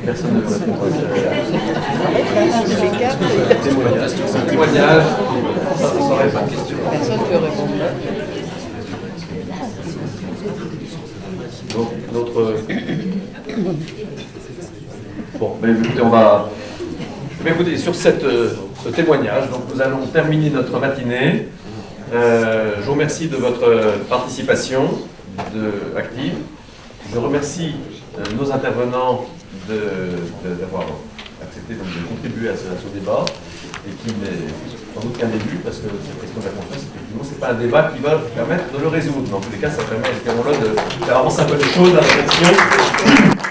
Personne ne veut répondre. Témoignage. Pas de question. Personne ne peut répondre. Donc, notre... Bon, mais écoutez, on va... Mais écoutez, sur ce témoignage, donc nous allons terminer notre matinée. Je vous remercie de votre participation active. Je remercie nos intervenants d'avoir accepté donc, de contribuer à ce débat, et qui n'est sans doute qu'un début, parce que cette question de la confiance, effectivement, c'est pas un débat qui va permettre de le résoudre. Mais en tous les cas, ça permet à Pierre de faire avancer un peu les choses, la réflexion.